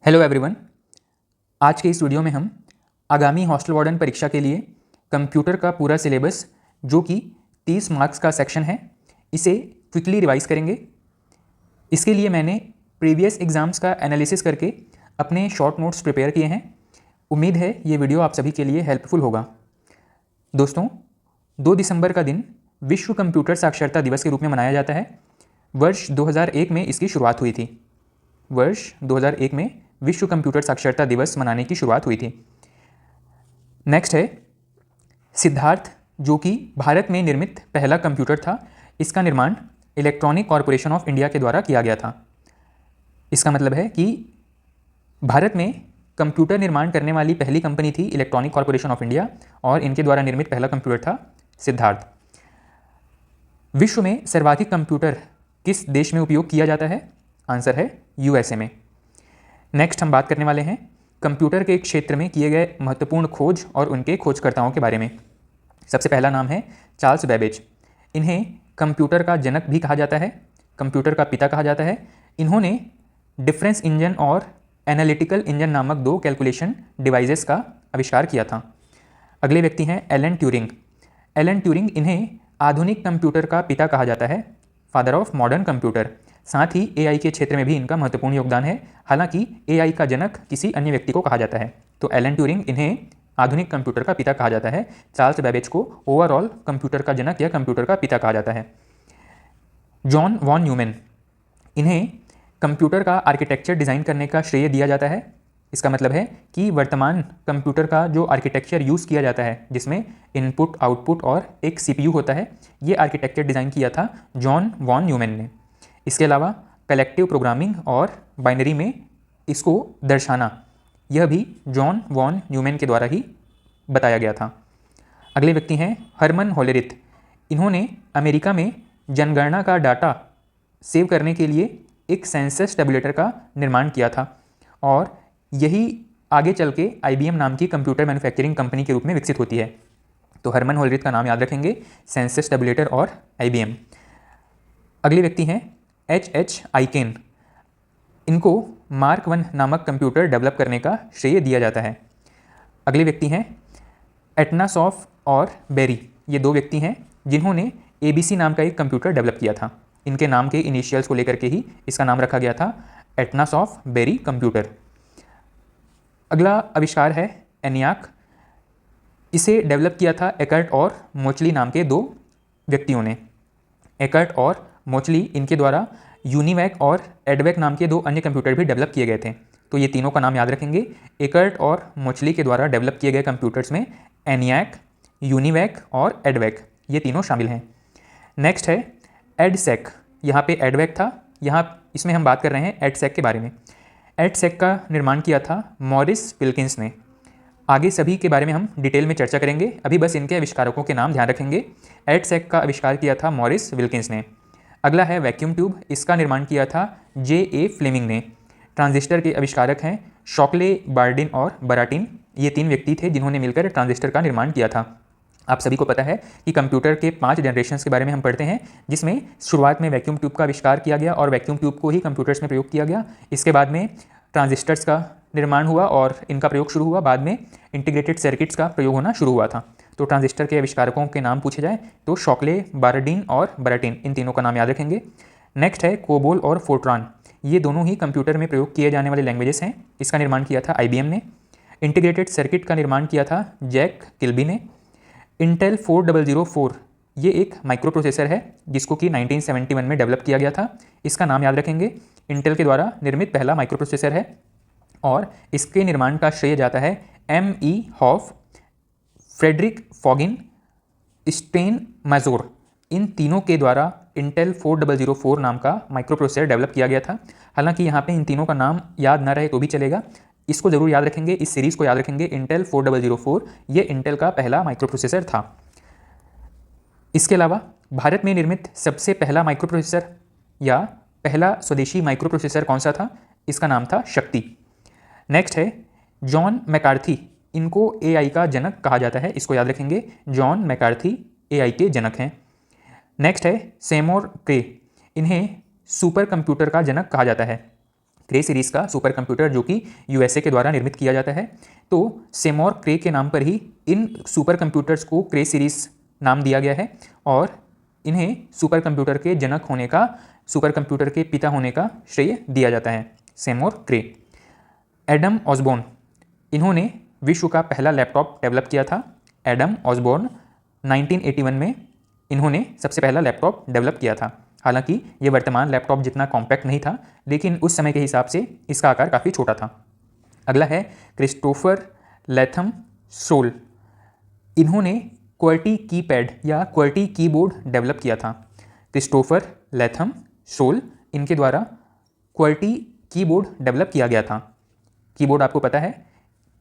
Hello everyone. आज के इस वीडियो में हम आगामी हॉस्टल वार्डन परीक्षा के लिए कंप्यूटर का पूरा सिलेबस जो कि 30 मार्क्स का सेक्शन है, इसे क्विकली रिवाइज करेंगे। इसके लिए मैंने प्रीवियस एग्ज़ाम्स का एनालिसिस करके अपने शॉर्ट नोट्स प्रिपेयर किए हैं। उम्मीद है ये वीडियो आप सभी के लिए हेल्पफुल होगा। दोस्तों, 2 दिसंबर का दिन विश्व कंप्यूटर साक्षरता दिवस के रूप में मनाया जाता है। वर्ष 2001 में इसकी शुरुआत हुई थी। वर्ष 2001 में विश्व कंप्यूटर साक्षरता दिवस मनाने की शुरुआत हुई थी। नेक्स्ट है सिद्धार्थ, जो कि भारत में निर्मित पहला कंप्यूटर था। इसका निर्माण इलेक्ट्रॉनिक कॉरपोरेशन ऑफ इंडिया के द्वारा किया गया था। इसका मतलब है कि भारत में कंप्यूटर निर्माण करने वाली पहली कंपनी थी इलेक्ट्रॉनिक कॉरपोरेशन ऑफ इंडिया, और इनके द्वारा निर्मित पहला कंप्यूटर था सिद्धार्थ। विश्व में सर्वाधिक कंप्यूटर किस देश में उपयोग किया जाता है? आंसर है यूएसए में। नेक्स्ट हम बात करने वाले हैं कंप्यूटर के क्षेत्र में किए गए महत्वपूर्ण खोज और उनके खोजकर्ताओं के बारे में। सबसे पहला नाम है चार्ल्स बेबेज। इन्हें कंप्यूटर का जनक भी कहा जाता है, कंप्यूटर का पिता कहा जाता है। इन्होंने डिफरेंस इंजन और एनालिटिकल इंजन नामक 2 कैलकुलेशन डिवाइसेस का आविष्कार किया था। अगले व्यक्ति हैं एलन ट्यूरिंग। एलन ट्यूरिंग, इन्हें आधुनिक कंप्यूटर का पिता कहा जाता है, फादर ऑफ मॉडर्न कंप्यूटर। साथ ही एआई के क्षेत्र में भी इनका महत्वपूर्ण योगदान है। हालांकि एआई का जनक किसी अन्य व्यक्ति को कहा जाता है। तो एलन ट्यूरिंग, इन्हें आधुनिक कंप्यूटर का पिता कहा जाता है। चार्ल्स बेबेज को ओवरऑल कंप्यूटर का जनक या कंप्यूटर का पिता कहा जाता है। जॉन वॉन न्यूमैन, इन्हें कंप्यूटर का आर्किटेक्चर डिज़ाइन करने का श्रेय दिया जाता है। इसका मतलब है कि वर्तमान कंप्यूटर का जो आर्किटेक्चर यूज़ किया जाता है, जिसमें इनपुट, आउटपुट और एक सीपीयू होता है, ये आर्किटेक्चर डिज़ाइन किया था जॉन वॉन न्यूमैन ने। इसके अलावा कलेक्टिव प्रोग्रामिंग और बाइनरी में इसको दर्शाना, यह भी जॉन वॉन न्यूमैन के द्वारा ही बताया गया था। अगले व्यक्ति हैं हरमन होलेरिथ। इन्होंने अमेरिका में जनगणना का डाटा सेव करने के लिए एक सेंसस टेबुलेटर का निर्माण किया था, और यही आगे चल के IBM नाम की कंप्यूटर मैन्युफैक्चरिंग कंपनी के रूप में विकसित होती है। तो हरमन होलेरिथ का नाम याद रखेंगे, सेंसस टेबुलेटर और IBM। अगले व्यक्ति हैं H आइकेन। इनको मार्क 1 नामक कंप्यूटर डेवलप करने का श्रेय दिया जाता है। अगले व्यक्ति हैं एटनासॉफ और बेरी। ये 2 व्यक्ति हैं जिन्होंने ABC नाम का एक कंप्यूटर डेवलप किया था। इनके नाम के इनिशियल्स को लेकर के ही इसका नाम रखा गया था, एटनासॉफ बेरी कंप्यूटर। अगला आविष्कार है एनियाक। इसे डेवलप किया था एकर्ट और मोचली नाम के 2 व्यक्तियों ने। एकर्ट और मोचली, इनके द्वारा यूनिवैक और एडवैक नाम के 2 अन्य कंप्यूटर भी डेवलप किए गए थे। तो ये तीनों का नाम याद रखेंगे। एकर्ट और मोचली के द्वारा डेवलप किए गए कंप्यूटर्स में एनियाक, यूनिवैक और एडवैक, ये तीनों शामिल हैं। नेक्स्ट है एडसेक। यहाँ पे एडवैक था, यहाँ इसमें हम बात कर रहे हैं एडसेक के बारे में। एडसेक का निर्माण किया था मॉरिस विल्किंस ने। आगे सभी के बारे में हम डिटेल में चर्चा करेंगे, अभी बस इनके आविष्कारकों के नाम ध्यान रखेंगे। एडसेक का आविष्कार किया था मॉरिस विल्किंस ने। अगला है वैक्यूम ट्यूब। इसका निर्माण किया था J.A. फ्लेमिंग ने। ट्रांजिस्टर के आविष्कारक हैं शॉकले, बार्डिन और बराटिन। ये 3 व्यक्ति थे जिन्होंने मिलकर ट्रांजिस्टर का निर्माण किया था। आप सभी को पता है कि कंप्यूटर के 5 जनरेशन्स के बारे में हम पढ़ते हैं, जिसमें शुरुआत में वैक्यूम ट्यूब का आविष्कार किया गया और वैक्यूम ट्यूब को ही कंप्यूटर्स में प्रयोग किया गया। इसके बाद में ट्रांजिस्टर्स का निर्माण हुआ और इनका प्रयोग शुरू हुआ। बाद में इंटीग्रेटेड सर्किट्स का प्रयोग होना शुरू हुआ था। तो ट्रांजिस्टर के आविष्कारकों के नाम पूछे जाए तो शॉकले, बार्डिन और बराटिन, इन तीनों का नाम याद रखेंगे। नेक्स्ट है कोबोल और फोर्ट्रान। ये दोनों ही कंप्यूटर में प्रयोग किए जाने वाले लैंग्वेजेस हैं। इसका निर्माण किया था IBM ने। इंटीग्रेटेड सर्किट का निर्माण किया था जैक किल्बी ने। इंटेल 4004, ये एक माइक्रो प्रोसेसर है जिसको कि 1971 में डेवलप किया गया था। इसका नाम याद रखेंगे। इंटेल के द्वारा निर्मित पहला माइक्रो प्रोसेसर है और इसके निर्माण का श्रेय जाता है M.E. हॉफ, फ्रेडरिक फॉगिन, स्टेन मैजोर, इन तीनों के द्वारा इंटेल 4004 नाम का माइक्रो प्रोसेसर डेवलप किया गया था। हालांकि यहाँ पे इन तीनों का नाम याद ना रहे तो भी चलेगा, इसको जरूर याद रखेंगे, इस सीरीज़ को याद रखेंगे। इंटेल 4004 ये इंटेल का पहला माइक्रो प्रोसेसर था। इसके अलावा भारत में निर्मित सबसे पहला माइक्रो प्रोसेसर या पहला स्वदेशी माइक्रो प्रोसेसर कौन सा था? इसका नाम था शक्ति। नेक्स्ट है जॉन मैकार्थी। इनको AI का जनक कहा जाता है, इसको याद रखेंगे। जॉन मैकार्थी AI के जनक हैं। नेक्स्ट है सेमोर क्रे। इन्हें सुपर कंप्यूटर का जनक कहा जाता है। क्रे सीरीज़ का सुपर कंप्यूटर जो कि यूएसए के द्वारा निर्मित किया जाता है। तो सेमोर क्रे के नाम पर ही इन सुपर कंप्यूटर्स को क्रे सीरीज़ नाम दिया गया है और इन्हें सुपर कंप्यूटर के जनक होने का, सुपर कंप्यूटर के पिता होने का श्रेय दिया जाता है, सेमोर क्रे। एडम ऑसबॉर्न, इन्होंने विश्व का पहला लैपटॉप डेवलप किया था। एडम ऑसबॉर्न 1981 में इन्होंने सबसे पहला लैपटॉप डेवलप किया था। हालांकि ये वर्तमान लैपटॉप जितना कॉम्पैक्ट नहीं था, लेकिन उस समय के हिसाब से इसका आकार काफ़ी छोटा था। अगला है क्रिस्टोफर लैथम सोल, इन्होंने क्वर्टी कीपैड या क्वर्टी कीबोर्ड डेवलप किया था। क्रिस्टोफर लैथम सोल, इनके द्वारा क्वर्टी कीबोर्ड डेवलप किया गया था। कीबोर्ड आपको पता है,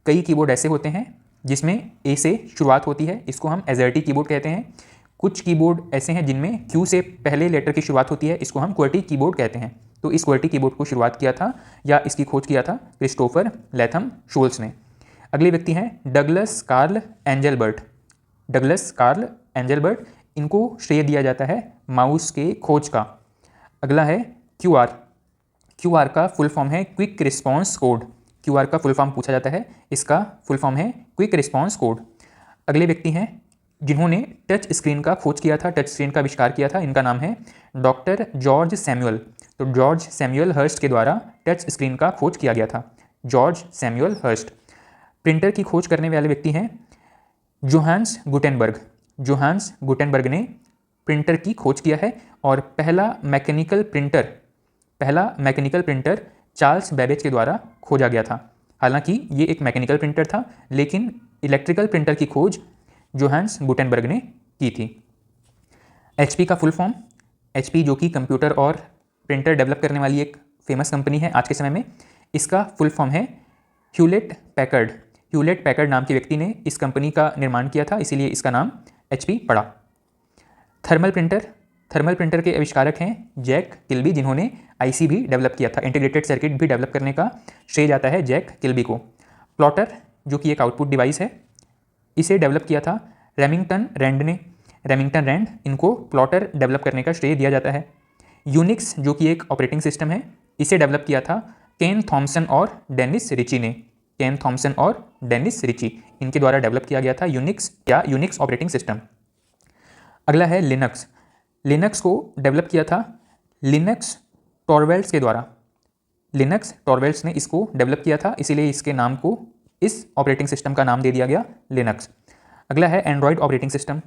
कई कीबोर्ड ऐसे होते हैं जिसमें ए से शुरुआत होती है, इसको हम एजर्टी कीबोर्ड कहते हैं। कुछ कीबोर्ड ऐसे हैं जिनमें क्यू से पहले लेटर की शुरुआत होती है, इसको हम क्वर्टी कीबोर्ड कहते हैं। तो इस क्वर्टी कीबोर्ड को शुरुआत किया था या इसकी खोज किया था क्रिस्टोफर लैथम सोल्स ने। अगले व्यक्ति हैं Douglas Carl Engelbart. Douglas Carl Engelbart, इनको श्रेय दिया जाता है माउस के खोज का। अगला है क्यूआर। क्यूआर का फुल फॉर्म है क्विक रिस्पॉन्स कोड। क्यूआर का फुल फॉर्म पूछा जाता है, इसका फुल फॉर्म है क्विक रिस्पॉन्स कोड। अगले व्यक्ति हैं जिन्होंने टच स्क्रीन का खोज किया था, टच स्क्रीन का आविष्कार किया था, इनका नाम है डॉक्टर जॉर्ज सैमुअल। तो जॉर्ज सैमुअल हर्स्ट के द्वारा टच स्क्रीन का खोज किया गया था, जॉर्ज सैमुअल हर्स्ट। प्रिंटर की खोज करने वाले व्यक्ति हैं जोहान्स गुटेनबर्ग। जोहान्स गुटेनबर्ग ने प्रिंटर की खोज किया है और पहला मैकेनिकल प्रिंटर चार्ल्स बेबेज के द्वारा खोजा गया था। हालांकि ये एक मैकेनिकल प्रिंटर था, लेकिन इलेक्ट्रिकल प्रिंटर की खोज जोहान्स गुटेनबर्ग ने की थी। एचपी का फुल फॉर्म, एचपी जो कि कंप्यूटर और प्रिंटर डेवलप करने वाली एक फेमस कंपनी है आज के समय में, इसका फुल फॉर्म है ह्यूलेट पैकर्ड। ह्यूलेट पैकर्ड नाम के व्यक्ति ने इस कंपनी का निर्माण किया था, इसीलिए इसका नाम एचपी पड़ा। थर्मल प्रिंटर के आविष्कारक हैं जैक किल्बी, जिन्होंने आईसी भी डेवलप किया था, इंटीग्रेटेड सर्किट भी डेवलप करने का श्रेय जाता है जैक किल्बी को। प्लॉटर जो कि एक आउटपुट डिवाइस है, इसे डेवलप किया था रेमिंगटन रैंड ने। रेमिंगटन रैंड, इनको प्लॉटर डेवलप करने का श्रेय दिया जाता है। यूनिक्स जो कि एक ऑपरेटिंग सिस्टम है, इसे डेवलप किया था केन थॉमसन और डेनिस रिची ने। केन थॉमसन और डेनिस रिची, इनके द्वारा डेवलप किया गया था यूनिक्स या यूनिक्स ऑपरेटिंग सिस्टम। अगला है लिनक्स। लिनक्स को डेवलप किया था लिनक्स टॉरवेल्ड्स के द्वारा। लिनक्स टॉरवेल्ड्स ने इसको डेवलप किया था, इसीलिए इसके नाम को, इस ऑपरेटिंग सिस्टम का नाम दे दिया गया लिनक्स। अगला है एंड्रॉयड ऑपरेटिंग सिस्टम।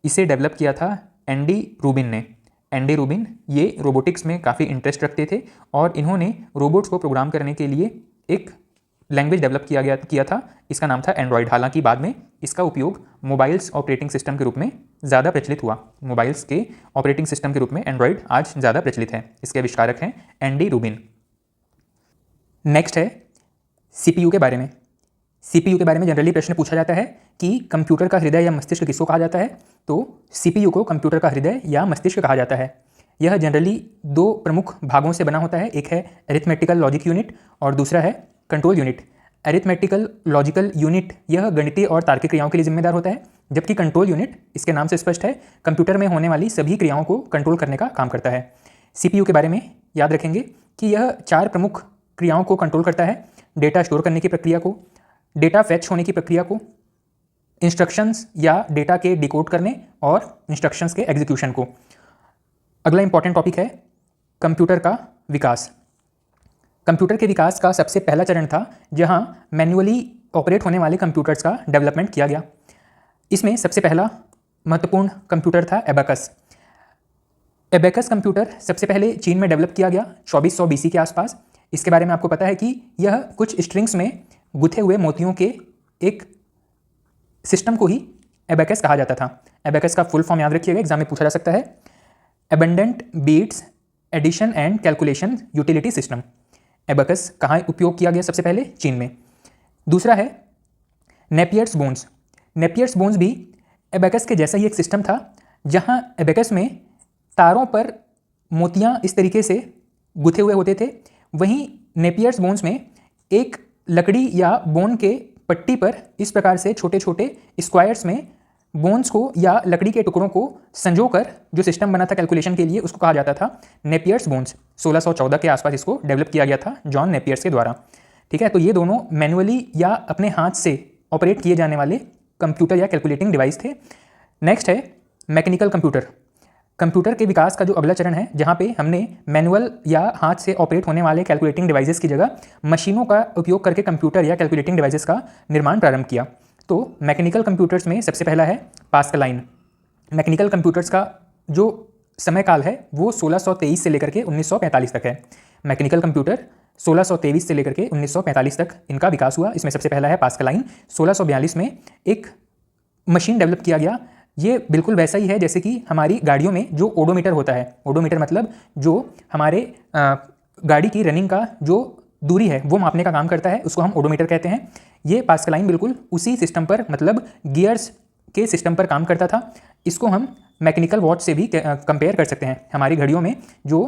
इसे डेवलप किया था एंडी रूबिन ने। एंडी रूबिन ये रोबोटिक्स में काफ़ी इंटरेस्ट रखते थे और इन्होंने रोबोट्स को प्रोग्राम करने के लिए एक लैंग्वेज डेवलप किया था, इसका नाम था एंड्रॉयड। हालांकि बाद में इसका उपयोग मोबाइल्स ऑपरेटिंग सिस्टम के रूप में ज़्यादा प्रचलित हुआ। मोबाइल्स के ऑपरेटिंग सिस्टम के रूप में एंड्रॉयड आज ज़्यादा प्रचलित है। इसके आविष्कारक हैं एंडी रूबिन। नेक्स्ट है सीपीयू के बारे में। सीपीयू के बारे में जनरली प्रश्न पूछा जाता है कि कंप्यूटर का हृदय या मस्तिष्क किसको कहा जाता है, तो सीपीयू को कंप्यूटर का हृदय या मस्तिष्क कहा जाता है। यह जनरली दो प्रमुख भागों से बना होता है, एक है अरिथमेटिकल लॉजिक यूनिट और दूसरा है control unit. Arithmetical logical unit यह गणितीय और तार्किक क्रियाओं के लिए जिम्मेदार होता है, जबकि कंट्रोल यूनिट, इसके नाम से स्पष्ट है, कंप्यूटर में होने वाली सभी क्रियाओं को कंट्रोल करने का काम करता है। सीपीयू के बारे में याद रखेंगे कि यह चार प्रमुख क्रियाओं को कंट्रोल करता है: डेटा स्टोर करने की प्रक्रिया को, डेटा फैच होने की प्रक्रिया को, इंस्ट्रक्शंस या डेटा के डिकोड करने और इंस्ट्रक्शंस के एग्जीक्यूशन को। अगला इंपॉर्टेंट टॉपिक है कंप्यूटर का विकास। कंप्यूटर के विकास का सबसे पहला चरण था जहां मैन्युअली ऑपरेट होने वाले कंप्यूटर्स का डेवलपमेंट किया गया। इसमें सबसे पहला महत्वपूर्ण कंप्यूटर था एबेकस। एबेकस कंप्यूटर सबसे पहले चीन में डेवलप किया गया 2400 BC के आसपास। इसके बारे में आपको पता है कि यह कुछ स्ट्रिंग्स में गुथे हुए मोतियों के एक सिस्टम को ही एबेकस कहा जाता था। एबेकस का फुल फॉर्म याद रखिएगा, एग्जाम में पूछा जा सकता है, abundant beads addition and calculation utility system. Abacus कहाँ उपयोग किया गया? सबसे पहले चीन में। दूसरा है नेपियर्स बोन्स। नेपियर्स बोन्स भी एबेकस के जैसा ही एक सिस्टम था, जहाँ एबेकस में तारों पर मोतियाँ इस तरीके से गुथे हुए होते थे। वहीं नेपियर्स बोन्स में एक लकड़ी या बोन के पट्टी पर इस प्रकार से छोटे छोटे स्क्वायर्स में बोन्स को या लकड़ी के टुकड़ों को संजोकर जो सिस्टम बना था कैलकुलेशन के लिए उसको कहा जाता था नेपियर्स बोन्स। 1614 के आसपास इसको डेवलप किया गया था जॉन नेपियर्स के द्वारा। ठीक है, तो ये दोनों मैनुअली या अपने हाथ से ऑपरेट किए जाने वाले कंप्यूटर या कैलकुलेटिंग डिवाइस थे। नेक्स्ट है मैकेनिकल कंप्यूटर। कंप्यूटर के विकास का जो अगला चरण है, जहाँ पे हमने मैनुअल या हाथ से ऑपरेट होने वाले कैलकुलेटिंग डिवाइसेस की जगह मशीनों का उपयोग करके कंप्यूटर या कैलकुलेटिंग डिवाइसेस का निर्माण प्रारंभ किया। तो मैकेनिकल कंप्यूटर्स में सबसे पहला है पास्कलाइन। मैकेनिकल कंप्यूटर्स का जो समय काल है वो 1623 से लेकर के 1945 तक है। मैकेनिकल कंप्यूटर 1623 से लेकर के 1945 तक इनका विकास हुआ। इसमें सबसे पहला है पास्कलाइन। 1642 में एक मशीन डेवलप किया गया। ये बिल्कुल वैसा ही है जैसे कि हमारी गाड़ियों में जो ओडोमीटर होता है। ओडोमीटर मतलब जो हमारे गाड़ी की रनिंग का जो दूरी है वो मापने का काम करता है, उसको हम ओडोमीटर कहते हैं। ये पास्कलाइन बिल्कुल उसी सिस्टम पर मतलब गियर्स के सिस्टम पर काम करता था। इसको हम मैकेनिकल वॉच से भी कंपेयर कर सकते हैं। हमारी घड़ियों में जो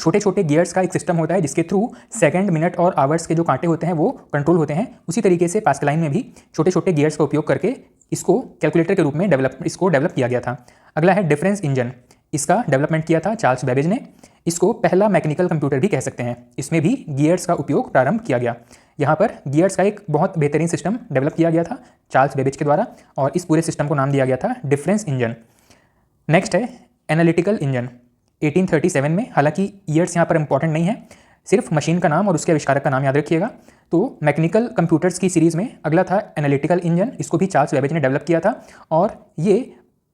छोटे छोटे गियर्स का एक सिस्टम होता है जिसके थ्रू सेकंड, मिनट और आवर्स के जो कांटे होते हैं वो कंट्रोल होते हैं, उसी तरीके से पास्कलाइन में भी छोटे छोटे गियर्स का उपयोग करके इसको कैलकुलेटर के रूप में डेवलप किया गया था। अगला है डिफरेंस इंजन। इसका डेवलपमेंट किया था चार्ल्स बेबेज ने। इसको पहला मैकेनिकल कंप्यूटर भी कह सकते हैं। इसमें भी गियर्स का उपयोग प्रारंभ किया गया। यहाँ पर गियर्स का एक बहुत बेहतरीन सिस्टम डेवलप किया गया था चार्ल्स बेबेज के द्वारा और इस पूरे सिस्टम को नाम दिया गया था डिफरेंस इंजन। नेक्स्ट है एनालिटिकल इंजन 1837 में। हालांकि ईयर्स यहाँ पर इंपॉर्टेंट नहीं है, सिर्फ मशीन का नाम और उसके आविष्कारक का नाम याद रखिएगा। तो मैकेनिकल कंप्यूटर्स की सीरीज़ में अगला था एनालिटिकल इंजन। इसको भी चार्ल्स बेबेज ने डेवलप किया था और ये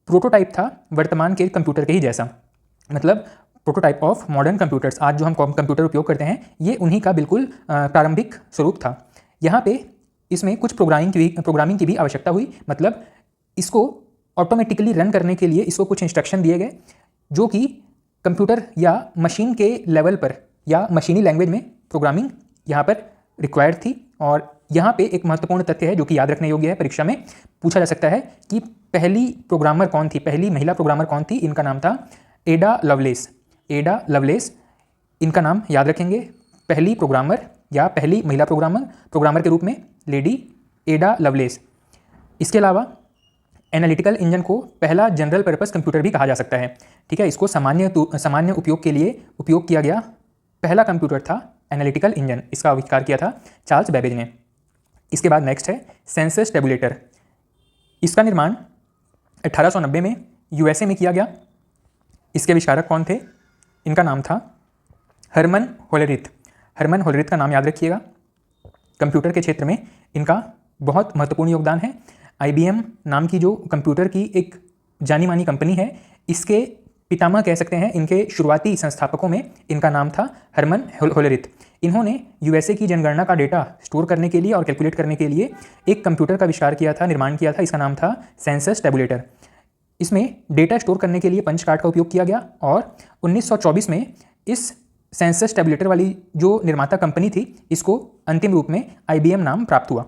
प्रोटोटाइप था वर्तमान के कंप्यूटर के ही जैसा, मतलब प्रोटोटाइप ऑफ मॉडर्न कंप्यूटर्स। आज जो हम कंप्यूटर उपयोग करते हैं ये उन्हीं का बिल्कुल प्रारंभिक स्वरूप था। यहाँ पे इसमें कुछ प्रोग्रामिंग की भी आवश्यकता हुई, मतलब इसको ऑटोमेटिकली रन करने के लिए इसको कुछ इंस्ट्रक्शन दिए गए जो कि कंप्यूटर या मशीन के लेवल पर या मशीनी लैंग्वेज में प्रोग्रामिंग यहाँ पर रिक्वायर्ड थी। और यहाँ पे एक महत्वपूर्ण तथ्य है जो कि याद रखने योग्य है, परीक्षा में पूछा जा सकता है कि पहली प्रोग्रामर कौन थी, पहली महिला प्रोग्रामर कौन थी। इनका नाम था एडा लवलेस। एडा लवलेस इनका नाम याद रखेंगे। पहली प्रोग्रामर या पहली महिला प्रोग्रामर के रूप में लेडी एडा लवलेस। इसके अलावा एनालिटिकल इंजन को पहला जनरल पर्पस कंप्यूटर भी कहा जा सकता है। ठीक है, इसको सामान्य उपयोग के लिए उपयोग किया गया पहला कंप्यूटर था एनालिटिकल इंजन। इसका आविष्कार किया था चार्ल्स बेबेज ने। इसके बाद नेक्स्ट है सेंसस टेबुलेटर। इसका निर्माण 1890 में यूएसए में किया गया। इसके आविष्कारक कौन थे? इनका नाम था हरमन होलेरिथ। हरमन होलेरिथ का नाम याद रखिएगा। कंप्यूटर के क्षेत्र में इनका बहुत महत्वपूर्ण योगदान है। IBM नाम की जो कंप्यूटर की एक जानी मानी कंपनी है, इसके पितामह कह सकते हैं। इनके शुरुआती संस्थापकों में इनका नाम था हरमन होलेरिथ। इन्होंने यूएसए की जनगणना का डेटा स्टोर करने के लिए और कैलकुलेट करने के लिए एक कंप्यूटर का आविष्कार किया था, निर्माण किया था। इसका नाम था सेंसस टेबुलेटर। इसमें डेटा स्टोर करने के लिए पंच कार्ड का उपयोग किया गया और 1924 में इस सेंसस टेबुलेटर वाली जो निर्माता कंपनी थी इसको अंतिम रूप में IBM नाम प्राप्त हुआ।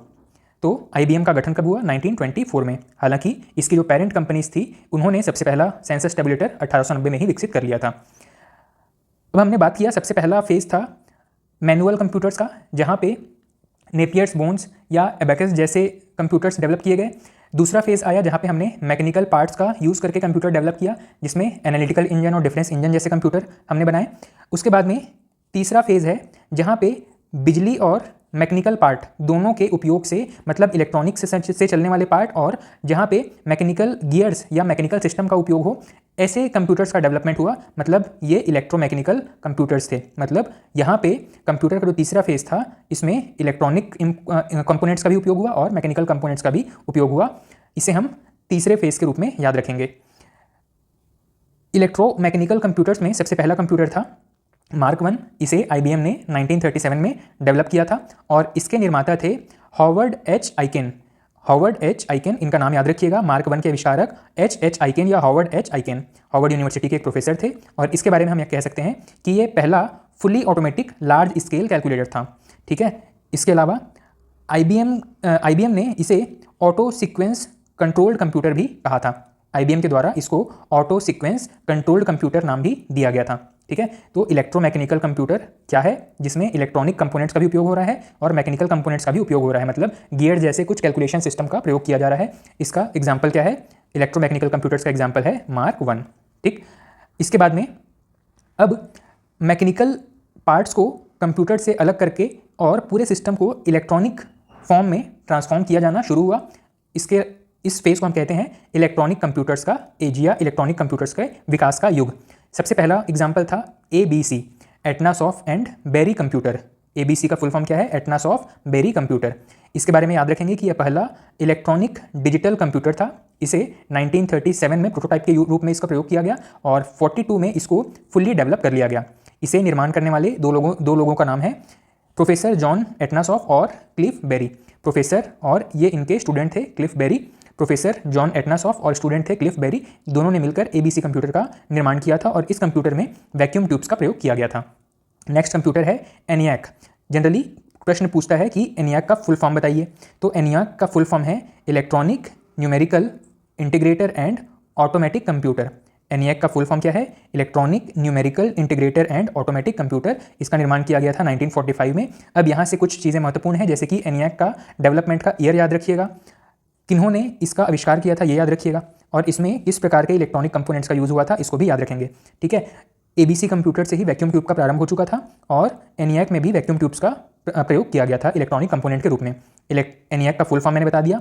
तो IBM का गठन कब हुआ? 1924 में। हालांकि इसकी जो पेरेंट कंपनीज थी उन्होंने सबसे पहला सेंसस टेबुलेटर 1890 में ही विकसित कर लिया था। अब हमने बात किया सबसे पहला फेज था मैनुअल कंप्यूटर्स का, जहाँ पे नेपियर्स बोन्स या एबेकस जैसे कंप्यूटर्स डेवलप किए गए। दूसरा फेज आया जहाँ पे हमने मैकेनिकल पार्ट्स का यूज़ करके कंप्यूटर डेवलप किया, जिसमें एनालिटिकल इंजन और डिफरेंस इंजन जैसे कंप्यूटर हमने बनाए। उसके बाद में तीसरा फेज है जहाँ पे बिजली और मैकेनिकल पार्ट दोनों के उपयोग से, मतलब इलेक्ट्रॉनिक से चलने वाले पार्ट और जहाँ पे मैकेनिकल गियर्स या मैकेनिकल सिस्टम का उपयोग हो, ऐसे कंप्यूटर्स का डेवलपमेंट हुआ। मतलब ये इलेक्ट्रोमैकेनिकल कंप्यूटर्स थे। मतलब यहाँ पे कंप्यूटर का जो तीसरा फेज था इसमें इलेक्ट्रॉनिक कंपोनेंट्स का भी उपयोग हुआ और मैकेनिकल कंपोनेंट्स का भी उपयोग हुआ। इसे हम तीसरे फेज के रूप में याद रखेंगे। इलेक्ट्रोमैकेनिकल कंप्यूटर्स में सबसे पहला कंप्यूटर था मार्क 1। इसे IBM ने 1937 में डेवलप किया था और इसके निर्माता थे Howard H Aiken. Howard H Aiken इनका नाम याद रखिएगा। मार्क 1 के आविष्कारक H आइकेन या Howard H Aiken Howard university के एक प्रोफेसर थे और इसके बारे में हम यह कह सकते हैं कि ये पहला fully automatic large scale calculator था। ठीक है, इसके अलावा IBM ने इसे ऑटो सीक्वेंस कंट्रोल्ड कंप्यूटर भी कहा था। IBM के द्वारा इसको ऑटो सीक्वेंस कंट्रोल्ड कंप्यूटर नाम भी दिया गया था। ठीक है, तो इलेक्ट्रोमैकेनिकल कंप्यूटर क्या है? जिसमें इलेक्ट्रॉनिक कंपोनेंट्स का भी उपयोग हो रहा है और मैकेनिकल कंपोनेंट्स का भी उपयोग हो रहा है, मतलब गियर जैसे कुछ कैलकुलेशन सिस्टम का प्रयोग किया जा रहा है। इसका एग्जांपल क्या है? इलेक्ट्रोमैकेनिकल कंप्यूटर्स का एग्जाम्पल है मार्क 1। ठीक, इसके बाद में अब मैकेनिकल पार्ट्स को कंप्यूटर से अलग करके और पूरे सिस्टम को इलेक्ट्रॉनिक फॉर्म में ट्रांसफॉर्म किया जाना शुरू हुआ। इस फेज को हम कहते हैं इलेक्ट्रॉनिक कंप्यूटर्स का एज या इलेक्ट्रॉनिक कंप्यूटर्स के विकास का युग। सबसे पहला एग्जाम्पल था ABC, Atanasoff and Berry computer. ABC का फुल फॉर्म क्या है? Atanasoff Berry computer. इसके बारे में याद रखेंगे कि यह पहला इलेक्ट्रॉनिक डिजिटल कंप्यूटर था। इसे 1937 में प्रोटोटाइप के रूप में इसका प्रयोग किया गया और 42 में इसको फुल्ली डेवलप कर लिया गया। इसे निर्माण करने वाले दो लोगों का नाम है प्रोफेसर जॉन एटनासॉफ और क्लिफ बेरी। प्रोफेसर और ये इनके स्टूडेंट थे क्लिफ बेरी। प्रोफेसर जॉन एटनासॉफ और स्टूडेंट थे क्लिफ बेरी, दोनों ने मिलकर ABC कंप्यूटर का निर्माण किया था और इस कंप्यूटर में वैक्यूम ट्यूब्स का प्रयोग किया गया था। नेक्स्ट कंप्यूटर है ENIAC। जनरली प्रश्न पूछता है कि ENIAC का फुल फॉर्म बताइए, तो ENIAC का फुल फॉर्म है electronic numerical integrator and automatic computer. ENIAC का फुल फॉर्म क्या है? Electronic numerical integrator and automatic computer. इसका निर्माण किया गया था 1945 में। अब यहाँ से कुछ चीज़ें महत्वपूर्ण हैं, जैसे कि ENIAC का डेवलपमेंट का ईयर याद रखिएगा, किन्होंने इसका आविष्कार किया था ये याद रखिएगा, और इसमें किस प्रकार के इलेक्ट्रॉनिक कंपोनेंट्स का यूज़ हुआ था इसको भी याद रखेंगे। ठीक है, ABC कंप्यूटर से ही वैक्यूम ट्यूब का प्रारंभ हो चुका था और ENIAC में भी वैक्यूम ट्यूब्स का प्रयोग किया गया था इलेक्ट्रॉनिक कंपोनेंट के रूप में। ENIAC का फुल फॉर्म मैंने बता दिया।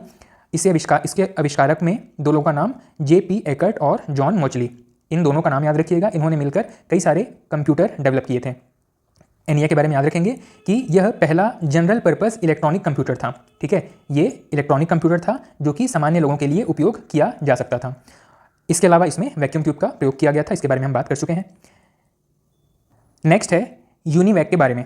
इसके आविष्कारक में दो लोगों का नाम JP एकर्ट और जॉन मोचली, इन दोनों का नाम याद रखिएगा। इन्होंने मिलकर कई सारे कंप्यूटर डेवलप किए थे। ENIAC के बारे में याद रखेंगे कि यह पहला जनरल पर्पस इलेक्ट्रॉनिक कंप्यूटर था। ठीक है, ये इलेक्ट्रॉनिक कंप्यूटर था जो कि सामान्य लोगों के लिए उपयोग किया जा सकता था। इसके अलावा इसमें वैक्यूम ट्यूब का प्रयोग किया गया था, इसके बारे में हम बात कर चुके हैं। नेक्स्ट है यूनिवैक के बारे में।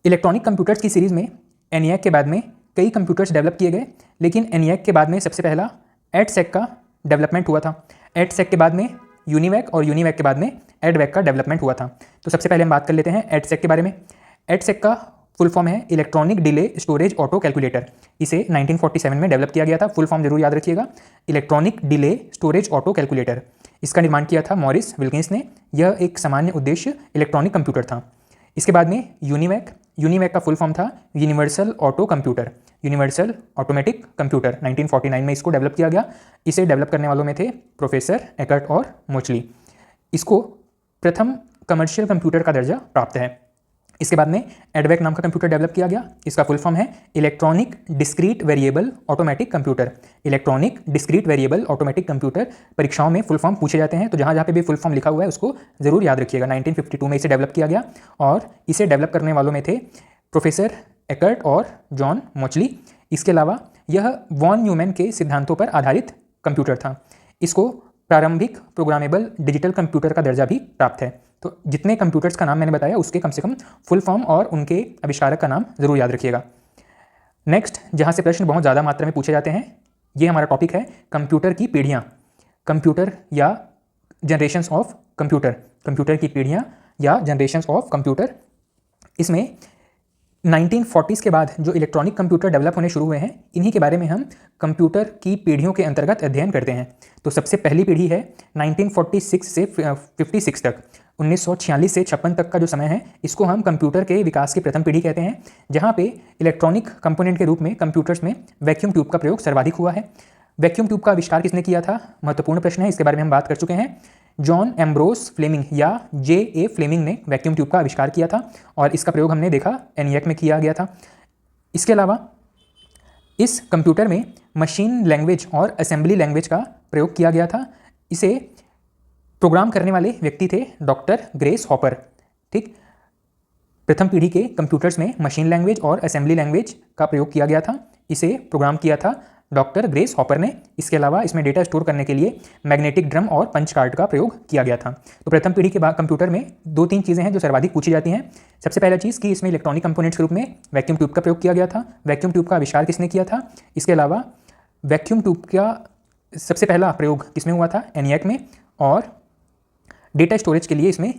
इलेक्ट्रॉनिक कंप्यूटर्स की सीरीज़ में ENIAC के बाद में कई कंप्यूटर्स डेवलप किए गए, लेकिन ENIAC के बाद में सबसे पहला EDSEC का डेवलपमेंट हुआ था। EDSEC के बाद में यूनिवैक और यूनिवैक के बाद में EDVAC का डेवलपमेंट हुआ था। तो सबसे पहले हम बात कर लेते हैं EDSEC के बारे में। EDSEC का फुल फॉर्म है electronic delay storage auto calculator. इसे 1947 में डेवलप किया गया था। फुल फॉर्म जरूर याद रखिएगा, electronic delay storage auto calculator. इसका निर्माण किया था मॉरिस विल्किंस ने। यह एक सामान्य उद्देश्य इलेक्ट्रॉनिक कंप्यूटर था। इसके बाद में यूनिवैक का फुल फॉर्म था universal auto computer, universal automatic computer. 1949 में इसको डेवलप किया गया। इसे डेवलप करने वालों में थे प्रोफेसर एकर्ट और मोचली। इसको प्रथम कमर्शियल कंप्यूटर का दर्जा प्राप्त है। इसके बाद में EDVAC नाम का कंप्यूटर डेवलप किया गया। इसका फुल फॉर्म है electronic discrete variable automatic computer. Electronic discrete variable automatic computer परीक्षाओं में फुल फॉर्म पूछे जाते हैं, तो जहाँ पे भी फुल फॉर्म लिखा हुआ है उसको जरूर याद रखिएगा। 1952 में इसे डेवलप किया गया और इसे डेवलप करने वालों में थे प्रोफेसर एकर्ट और जॉन मोचली। इसके अलावा यह वॉन न्यूमैन के सिद्धांतों पर आधारित कंप्यूटर था। इसको प्रारंभिक प्रोग्रामेबल डिजिटल कंप्यूटर का दर्जा भी प्राप्त है। तो जितने कंप्यूटर्स का नाम मैंने बताया उसके कम से कम फुल फॉर्म और उनके आविष्कारक का नाम जरूर याद रखिएगा। नेक्स्ट, जहाँ से प्रश्न बहुत ज़्यादा मात्रा में पूछे जाते हैं, ये हमारा टॉपिक है कंप्यूटर की पीढ़ियाँ। कंप्यूटर या जनरेशन्स ऑफ कंप्यूटर, कंप्यूटर की पीढ़ियाँ या जनरेशन्स ऑफ कंप्यूटर। इसमें 1940s के बाद जो इलेक्ट्रॉनिक कंप्यूटर डेवलप होने शुरू हुए हैं, इन्हीं के बारे में हम कंप्यूटर की पीढ़ियों के अंतर्गत अध्ययन करते हैं। तो सबसे पहली पीढ़ी है 1946 से 56 तक, 1946 से 56 तक का जो समय है, इसको हम कंप्यूटर के विकास की प्रथम पीढ़ी कहते हैं, जहाँ पे इलेक्ट्रॉनिक कंपोनेंट के रूप में कंप्यूटर्स में वैक्यूम ट्यूब का प्रयोग सर्वाधिक हुआ है। वैक्यूम ट्यूब का आविष्कार किसने किया था? महत्वपूर्ण प्रश्न है, इसके बारे में हम बात कर चुके हैं। जॉन एम्ब्रोस फ्लेमिंग या J.A. फ्लेमिंग ने वैक्यूम ट्यूब का आविष्कार किया था और इसका प्रयोग हमने देखा ENIAC में किया गया था। इसके अलावा इस कंप्यूटर में मशीन लैंग्वेज और असेंबली लैंग्वेज का प्रयोग किया गया था। इसे प्रोग्राम करने वाले व्यक्ति थे डॉक्टर ग्रेस हॉपर। ठीक, प्रथम पीढ़ी के कंप्यूटर्स में मशीन लैंग्वेज और असेंबली लैंग्वेज का प्रयोग किया गया था। इसे प्रोग्राम किया था डॉक्टर ग्रेस हॉपर ने। इसके अलावा इसमें डेटा स्टोर करने के लिए मैग्नेटिक ड्रम और पंच कार्ड का प्रयोग किया गया था। तो प्रथम पीढ़ी के बाद कंप्यूटर में 2-3 चीज़ें हैं जो सर्वाधिक पूछी जाती हैं। सबसे पहला चीज़ कि इसमें इलेक्ट्रॉनिक कंपोनेंट्स के रूप में वैक्यूम ट्यूब का प्रयोग किया गया था। वैक्यूम ट्यूब का आविष्कार किसने किया था? इसके अलावा वैक्यूम ट्यूब का सबसे पहला प्रयोग किसमें हुआ था? ENIAC में। और डेटा स्टोरेज के लिए इसमें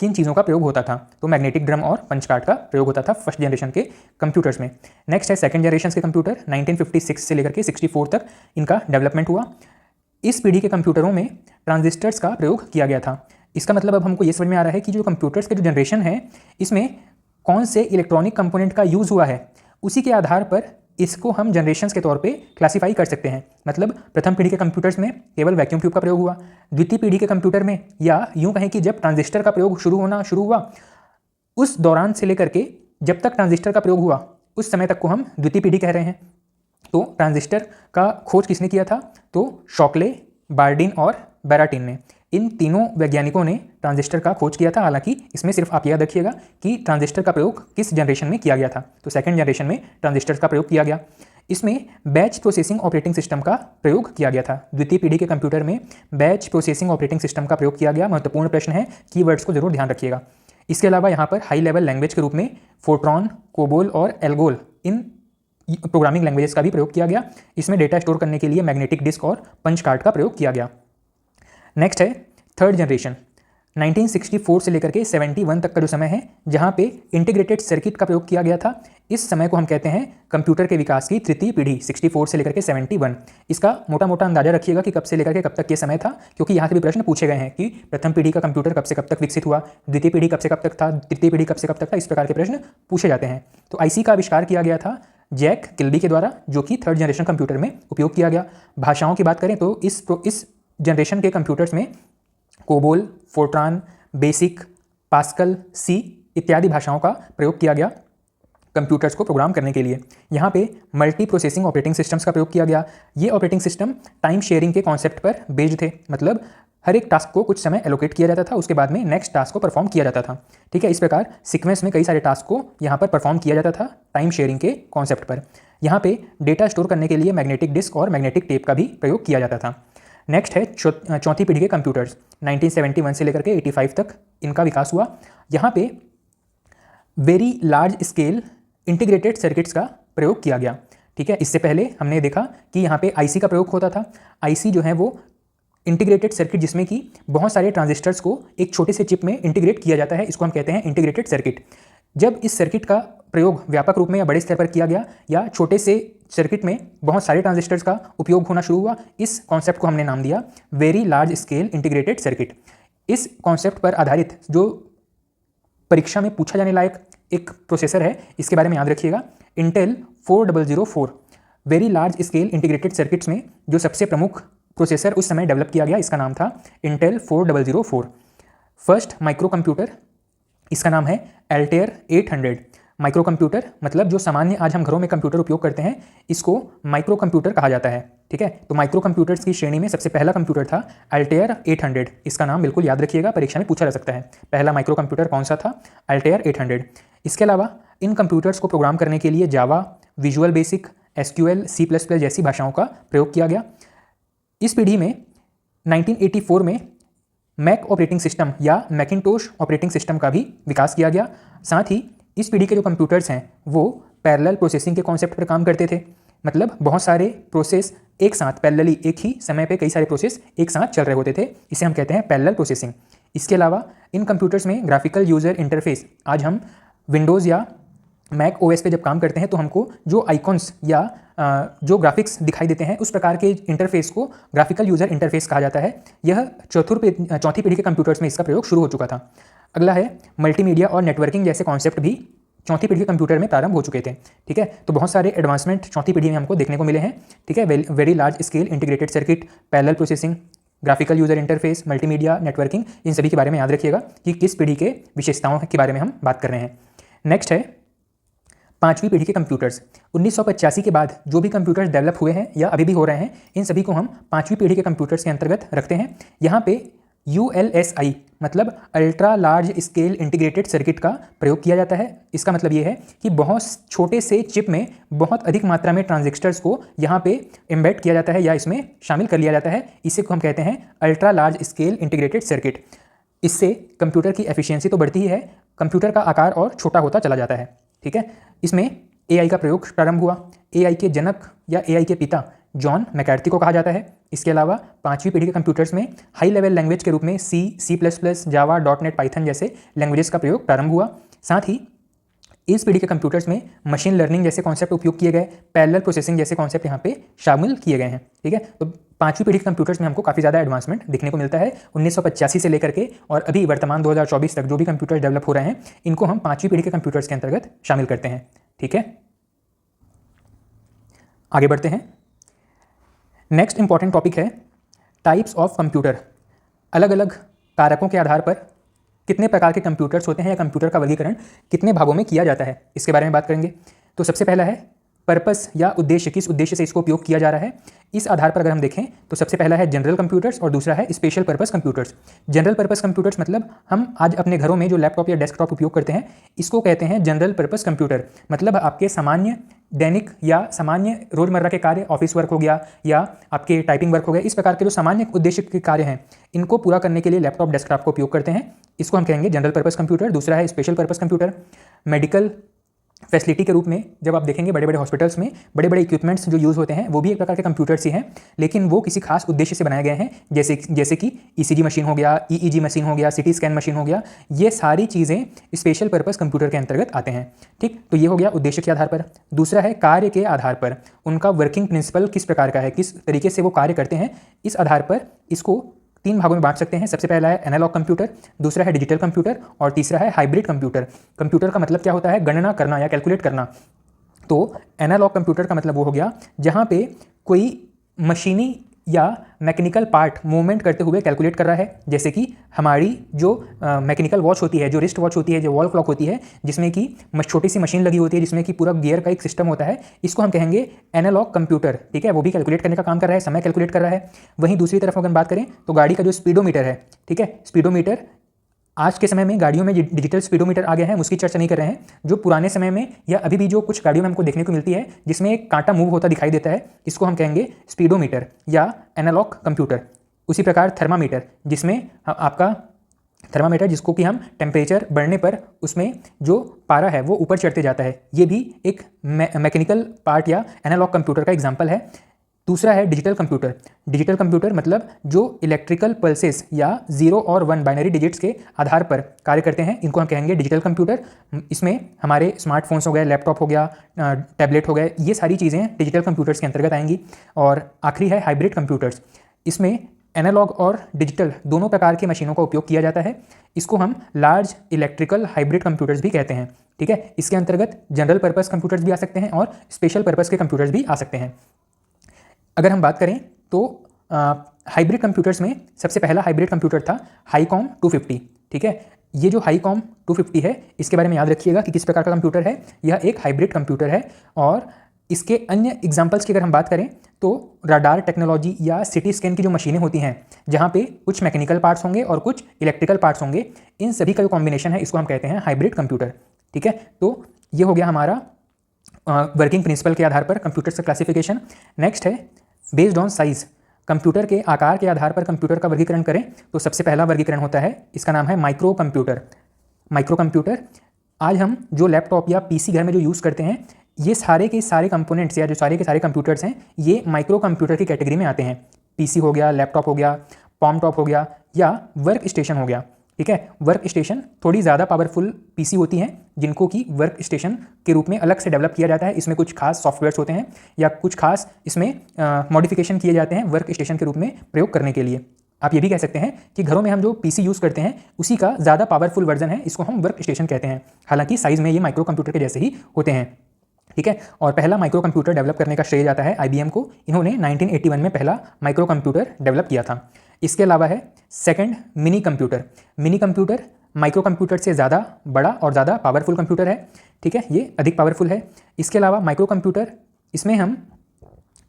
किन चीज़ों का प्रयोग होता था? तो मैग्नेटिक ड्रम और पंच कार्ड का प्रयोग होता था फर्स्ट जनरेशन के कंप्यूटर्स में। नेक्स्ट है सेकंड जनरेशन के कंप्यूटर। 1956 से लेकर के 64 तक इनका डेवलपमेंट हुआ। इस पीढ़ी के कंप्यूटरों में ट्रांजिस्टर्स का प्रयोग किया गया था। इसका मतलब अब हमको ये समझ में आ रहा है कि जो कंप्यूटर्स के जो जनरेशन है, इसमें कौन से इलेक्ट्रॉनिक कंपोनेंट का यूज़ हुआ है, उसी के आधार पर इसको हम जनरेशन्स के तौर पे क्लासीफाई कर सकते हैं। मतलब प्रथम पीढ़ी के कंप्यूटर्स में केवल वैक्यूम ट्यूब का प्रयोग हुआ, द्वितीय पीढ़ी के कंप्यूटर में, या यूं कहें कि जब ट्रांजिस्टर का प्रयोग शुरू हुआ उस दौरान से लेकर के जब तक ट्रांजिस्टर का प्रयोग हुआ उस समय तक को हम द्वितीय पीढ़ी कह रहे हैं। तो ट्रांजिस्टर का खोज किसने किया था? तो शॉकले, बार्डिन और बैराटिन ने, इन तीनों वैज्ञानिकों ने ट्रांजिस्टर का खोज किया था। हालांकि इसमें सिर्फ आप याद रखिएगा कि ट्रांजिस्टर का प्रयोग किस जनरेशन में किया गया था। तो सेकंड जनरेशन में ट्रांजिस्टर का प्रयोग किया गया। इसमें बैच प्रोसेसिंग ऑपरेटिंग सिस्टम का प्रयोग किया गया था। द्वितीय पीढ़ी के कंप्यूटर में बैच प्रोसेसिंग ऑपरेटिंग सिस्टम का प्रयोग किया गया। महत्वपूर्ण प्रश्न है, कीवर्ड्स को जरूर ध्यान रखिएगा। इसके अलावा यहाँ पर हाई लेवल लैंग्वेज के रूप में फोर्ट्रॉन, कोबोल और एल्गोल, इन प्रोग्रामिंग लैंग्वेजेस का भी प्रयोग किया गया। इसमें डेटा स्टोर करने के लिए मैग्नेटिक डिस्क और पंच कार्ड का प्रयोग किया गया। नेक्स्ट है थर्ड जनरेशन, 1964 से लेकर के 71 तक का जो समय है, जहाँ पे इंटीग्रेटेड सर्किट का प्रयोग किया गया था। इस समय को हम कहते हैं कंप्यूटर के विकास की तृतीय पीढ़ी, 64 से लेकर के 71। इसका मोटा मोटा अंदाजा रखिएगा कि कब से लेकर के कब तक ये समय था, क्योंकि यहाँ से भी प्रश्न पूछे गए हैं कि प्रथम पीढ़ी का कंप्यूटर कब से कब तक विकसित हुआ, द्वितीय पीढ़ी कब से कब तक था, तृतीय पीढ़ी कब से कब तक था। इस प्रकार के प्रश्न पूछे जाते हैं। तो आईसी का आविष्कार किया गया था जैक किल्बी के द्वारा, जो कि थर्ड जनरेशन कंप्यूटर में उपयोग किया गया। भाषाओं की बात करें तो इस जनरेशन के कंप्यूटर्स में कोबोल, फोर्ट्रान, बेसिक, पास्कल, सी इत्यादि भाषाओं का प्रयोग किया गया कंप्यूटर्स को प्रोग्राम करने के लिए। यहाँ पे मल्टी प्रोसेसिंग ऑपरेटिंग सिस्टम्स का प्रयोग किया गया। ये ऑपरेटिंग सिस्टम टाइम शेयरिंग के कॉन्सेप्ट पर बेस्ड थे। मतलब हर एक टास्क को कुछ समय एलोकेट किया जाता था, उसके बाद में नेक्स्ट टास्क को परफॉर्म किया जाता था। ठीक है, इस प्रकार सीक्वेंस में कई सारे टास्क को यहाँ पर परफॉर्म किया जाता था टाइम शेयरिंग के कॉन्सेप्ट पर। यहाँ पे डेटा स्टोर करने के लिए मैग्नेटिक डिस्क और मैग्नेटिक टेप का भी प्रयोग किया जाता था। नेक्स्ट है चौथी पीढ़ी के कंप्यूटर्स, 1971 से लेकर के 85 तक इनका विकास हुआ। यहाँ पे very large scale integrated circuits का प्रयोग किया गया। ठीक है, इससे पहले हमने देखा कि यहाँ पे आईसी का प्रयोग होता था। आईसी जो है वो इंटीग्रेटेड सर्किट, जिसमें कि बहुत सारे ट्रांजिस्टर्स को एक छोटे से चिप में इंटीग्रेट किया जाता है, इसको हम कहते हैं इंटीग्रेटेड सर्किट। जब इस सर्किट का प्रयोग व्यापक रूप में या बड़े स्तर पर किया गया, या छोटे से सर्किट में बहुत सारे ट्रांजिस्टर्स का उपयोग होना शुरू हुआ, इस कॉन्सेप्ट को हमने नाम दिया very large scale integrated circuit. इस कॉन्सेप्ट पर आधारित जो परीक्षा में पूछा जाने लायक एक प्रोसेसर है, इसके बारे में याद रखिएगा, Intel 4004। Very large scale integrated circuits में जो सबसे प्रमुख प्रोसेसर उस समय डेवलप किया गया, इसका नाम था इंटेल 4004। फर्स्ट माइक्रो कंप्यूटर, इसका नाम है एल्टेयर 800। माइक्रो कंप्यूटर मतलब जो सामान्य आज हम घरों में कंप्यूटर उपयोग करते हैं, इसको माइक्रो कंप्यूटर कहा जाता है। ठीक है, तो माइक्रो कंप्यूटर्स की श्रेणी में सबसे पहला कंप्यूटर था एल्टेयर 800। इसका नाम बिल्कुल याद रखिएगा, परीक्षा में पूछा जा सकता है। पहला माइक्रो कंप्यूटर कौन सा था? एल्टेयर 800। इसके अलावा इन कंप्यूटर्स को प्रोग्राम करने के लिए जावा, विजुअल बेसिक, एसक्यूएल, C++ जैसी भाषाओं का प्रयोग किया गया। इस पीढ़ी में 1984 में मैक ऑपरेटिंग सिस्टम या मैकिन्टोश ऑपरेटिंग सिस्टम का भी विकास किया गया। साथ ही इस पीढ़ी के जो कंप्यूटर्स हैं वो पैरेलल प्रोसेसिंग के कॉन्सेप्ट पर काम करते थे। मतलब बहुत सारे प्रोसेस एक साथ पैरेलली, एक ही समय पे कई सारे प्रोसेस एक साथ चल रहे होते थे, इसे हम कहते हैं पैरेलल प्रोसेसिंग। इसके अलावा इन कंप्यूटर्स में ग्राफिकल यूज़र इंटरफेस, आज हम विंडोज़ या मैक ओएस पे जब काम करते हैं तो हमको जो आइकॉन्स या जो ग्राफिक्स दिखाई देते हैं, उस प्रकार के इंटरफेस को ग्राफिकल यूज़र इंटरफेस कहा जाता है। यह चौथी पीढ़ी के कंप्यूटर्स में इसका प्रयोग शुरू हो चुका था। अगला है मल्टीमीडिया और नेटवर्किंग जैसे कॉन्सेप्ट भी चौथी पीढ़ी के कंप्यूटर में प्रारंभ हो चुके थे। ठीक है, तो बहुत सारे एडवांसमेंट चौथी पीढ़ी में हमको देखने को मिले हैं। ठीक है, very large scale integrated circuit, parallel processing, graphical user interface, multimedia, networking, इन सभी के बारे में याद रखिएगा कि किस पीढ़ी के विशेषताओं के बारे में हम बात कर रहे हैं। नेक्स्ट है पांचवी पीढ़ी के कंप्यूटर्स। 1985 के बाद जो भी कंप्यूटर्स डेवलप हुए हैं या अभी भी हो रहे हैं, इन सभी को हम पांचवी पीढ़ी के कंप्यूटर्स के अंतर्गत रखते हैं। यहाँ पे ULSI मतलब ultra large scale integrated circuit का प्रयोग किया जाता है। इसका मतलब ये है कि बहुत छोटे से चिप में बहुत अधिक मात्रा में ट्रांजिस्टर्स को यहाँ पे एम्बेड किया जाता है या इसमें शामिल कर लिया जाता है। इसे को हम कहते हैं ultra large scale integrated circuit. इससे कंप्यूटर की एफिशिएंसी तो बढ़ती ही है, कंप्यूटर का आकार और छोटा होता चला जाता है। ठीक है, इसमें AI का प्रयोग प्रारंभ हुआ। AI के जनक या AI के पिता जॉन मैककार्थी को कहा जाता है। इसके अलावा पांचवी पीढ़ी के कंप्यूटर्स में हाई लेवल लैंग्वेज के रूप में C++, जावा, .NET, पाइथन जैसे लैंग्वेजेस का प्रयोग प्रारंभ हुआ। साथ ही इस पीढ़ी के कंप्यूटर्स में मशीन लर्निंग जैसे कॉन्सेप्ट उपयोग किए गए, पैरेलल प्रोसेसिंग जैसे कॉन्सेप्ट यहाँ पे शामिल किए गए हैं। ठीक है, तो पांचवी पीढ़ी के कंप्यूटर्स में हमको काफ़ी ज़्यादा एडवांसमेंट देखने को मिलता है। 1985 से लेकर के और अभी वर्तमान 2024 तक जो भी कंप्यूटर डेवलप हो रहे हैं, इनको हम पांचवी पीढ़ी के कंप्यूटर्स के अंतर्गत शामिल करते हैं। ठीक है। आगे बढ़ते हैं। नेक्स्ट इंपॉर्टेंट टॉपिक है टाइप्स ऑफ कंप्यूटर। अलग अलग कारकों के आधार पर कितने प्रकार के कंप्यूटर्स होते हैं या कंप्यूटर का वर्गीकरण कितने भागों में किया जाता है, इसके बारे में बात करेंगे। तो सबसे पहला है पर्पस या उद्देश्य, किस उद्देश्य से इसको उपयोग किया जा रहा है। इस आधार पर अगर हम देखें तो सबसे पहला है जनरल कंप्यूटर्स और दूसरा है special purpose computers. General purpose computers मतलब हम आज अपने घरों में जो लैपटॉप या डेस्कटॉप उपयोग करते हैं इसको कहते हैं जनरल पर्पस कंप्यूटर। मतलब आपके सामान्य दैनिक या सामान्य रोजमर्रा के कार्य, ऑफिस वर्क हो गया या आपके टाइपिंग वर्क हो गया, इस प्रकार के जो सामान्य उद्देश्य के कार्य हैं इनको पूरा करने के लिए लैपटॉप डेस्कटॉप का उपयोग करते हैं, इसको हम कहेंगे जनरल पर्पस कंप्यूटर। दूसरा है special purpose computer. Medical facility के रूप में जब आप देखेंगे बड़े बड़े हॉस्पिटल्स में बड़े बड़े इक्विपमेंट्स जो यूज़ होते हैं वो भी एक प्रकार के कंप्यूटर्स ही हैं, लेकिन वो किसी खास उद्देश्य से बनाए गए हैं, जैसे कि ईसीजी मशीन हो गया, ईईजी मशीन हो गया, सिटी स्कैन मशीन हो गया, ये सारी चीज़ें स्पेशल पर्पस कंप्यूटर के अंतर्गत आते हैं। ठीक, तो ये हो गया उद्देश्य के आधार पर। दूसरा है कार्य के आधार पर, उनका वर्किंग प्रिंसिपल किस प्रकार का है, किस तरीके से वो कार्य करते हैं, इस आधार पर इसको 3 भागों में बांट सकते हैं। सबसे पहला है एनालॉग कंप्यूटर, दूसरा है डिजिटल कंप्यूटर और तीसरा है हाइब्रिड कंप्यूटर। कंप्यूटर का मतलब क्या होता है, गणना करना या कैलकुलेट करना। तो एनालॉग कंप्यूटर का मतलब वो हो गया जहाँ पे कोई मशीनी या मैकेनिकल पार्ट मूवमेंट करते हुए कैलकुलेट कर रहा है, जैसे कि हमारी जो मैकेनिकल वॉच होती है, जो रिस्ट वॉच होती है, जो वॉल क्लॉक होती है, जिसमें कि छोटी सी मशीन लगी होती है जिसमें कि पूरा गियर का एक सिस्टम होता है, इसको हम कहेंगे एनालॉग कंप्यूटर। ठीक है, वो भी कैलकुलेट करने का काम कर रहा है, समय कैलकुलेट कर रहा है। वहीं दूसरी तरफ अगर बात करें तो गाड़ी का जो स्पीडोमीटर है, ठीक है, स्पीडोमीटर आज के समय में गाड़ियों में डिजिटल स्पीडोमीटर आ गया है, हम उसकी चर्चा नहीं कर रहे हैं। जो पुराने समय में या अभी भी जो कुछ गाड़ियों में हमको देखने को मिलती है जिसमें एक कांटा मूव होता दिखाई देता है, इसको हम कहेंगे स्पीडोमीटर या एनालॉग कंप्यूटर। उसी प्रकार थर्मामीटर, जिसमें आपका थर्मामीटर जिसको कि हम टेम्परेचर बढ़ने पर उसमें जो पारा है वो ऊपर चढ़ते जाता है, ये भी एक मैकेनिकल पार्ट या एनालॉग कंप्यूटर का एग्जाम्पल है। दूसरा है डिजिटल कंप्यूटर। डिजिटल कंप्यूटर मतलब जो इलेक्ट्रिकल पल्सेस या 0 और 1 बाइनरी डिजिट्स के आधार पर कार्य करते हैं, इनको हम कहेंगे डिजिटल कंप्यूटर। इसमें हमारे स्मार्टफोन्स हो गए, लैपटॉप हो गया, टैबलेट हो गए, ये सारी चीज़ें डिजिटल कंप्यूटर्स के अंतर्गत आएंगी। और आखिरी है हाइब्रिड कंप्यूटर्स। इसमें एनालॉग और डिजिटल दोनों प्रकार की मशीनों का उपयोग किया जाता है, इसको हम लार्ज इलेक्ट्रिकल हाइब्रिड कंप्यूटर्स भी कहते हैं। ठीक है, इसके अंतर्गत जनरल पर्पस कंप्यूटर्स भी आ सकते हैं और स्पेशल पर्पस के कंप्यूटर्स भी आ सकते हैं। अगर हम बात करें तो हाइब्रिड कंप्यूटर्स में सबसे पहला हाइब्रिड कंप्यूटर था हाईकॉम 250। ठीक है, ये जो हाईकॉम 250 है इसके बारे में याद रखिएगा कि किस प्रकार का कंप्यूटर है, यह एक हाइब्रिड कंप्यूटर है। और इसके अन्य एग्जांपल्स की अगर हम बात करें तो राडार टेक्नोलॉजी या सिटी स्कैन की जो मशीनें होती हैं जहाँ पे कुछ मैकेनिकल पार्ट्स होंगे और कुछ इलेक्ट्रिकल पार्ट्स होंगे, इन सभी का जो कॉम्बिनेशन है इसको हम कहते हैं हाइब्रिड कंप्यूटर। ठीक है, तो ये हो गया हमारा वर्किंग प्रिंसिपल के आधार पर कंप्यूटर्स का क्लासिफिकेशन। नेक्स्ट है बेस्ड ऑन साइज। कंप्यूटर के आकार के आधार पर कंप्यूटर का वर्गीकरण करें तो सबसे पहला वर्गीकरण होता है, इसका नाम है माइक्रो कंप्यूटर। माइक्रो कंप्यूटर, आज हम जो लैपटॉप या पीसी घर में जो यूज़ करते हैं, ये सारे के सारे कंपोनेंट्स या जो सारे के सारे कंप्यूटर्स हैं ये माइक्रो कंप्यूटर की कैटेगरी में आते हैं। पीसी हो गया, लैपटॉप हो गया, पॉम टॉप हो गया या वर्क स्टेशन हो गया। ठीक है, वर्क स्टेशन थोड़ी ज़्यादा पावरफुल पीसी होती हैं जिनको कि वर्क स्टेशन के रूप में अलग से डेवलप किया जाता है। इसमें कुछ खास सॉफ्टवेयर्स होते हैं या कुछ खास इसमें मॉडिफिकेशन किए जाते हैं वर्क स्टेशन के रूप में प्रयोग करने के लिए। आप ये भी कह सकते हैं कि घरों में हम जो पीसी यूज़ करते हैं उसी का ज़्यादा पावरफुल वर्जन है, इसको हम वर्क स्टेशन कहते हैं। हालांकि साइज़ में ये माइक्रो कंप्यूटर के जैसे ही होते हैं। ठीक है, और पहला माइक्रो कंप्यूटर डेवलप करने का श्रेय जाता है IBM को। इन्होंने 1981 में पहला माइक्रो कंप्यूटर डेवलप किया था। इसके अलावा है second mini computer. Mini computer micro computer से ज़्यादा बड़ा और ज़्यादा पावरफुल कंप्यूटर है। ठीक है, ये अधिक पावरफुल है। इसके अलावा माइक्रो कंप्यूटर, इसमें हम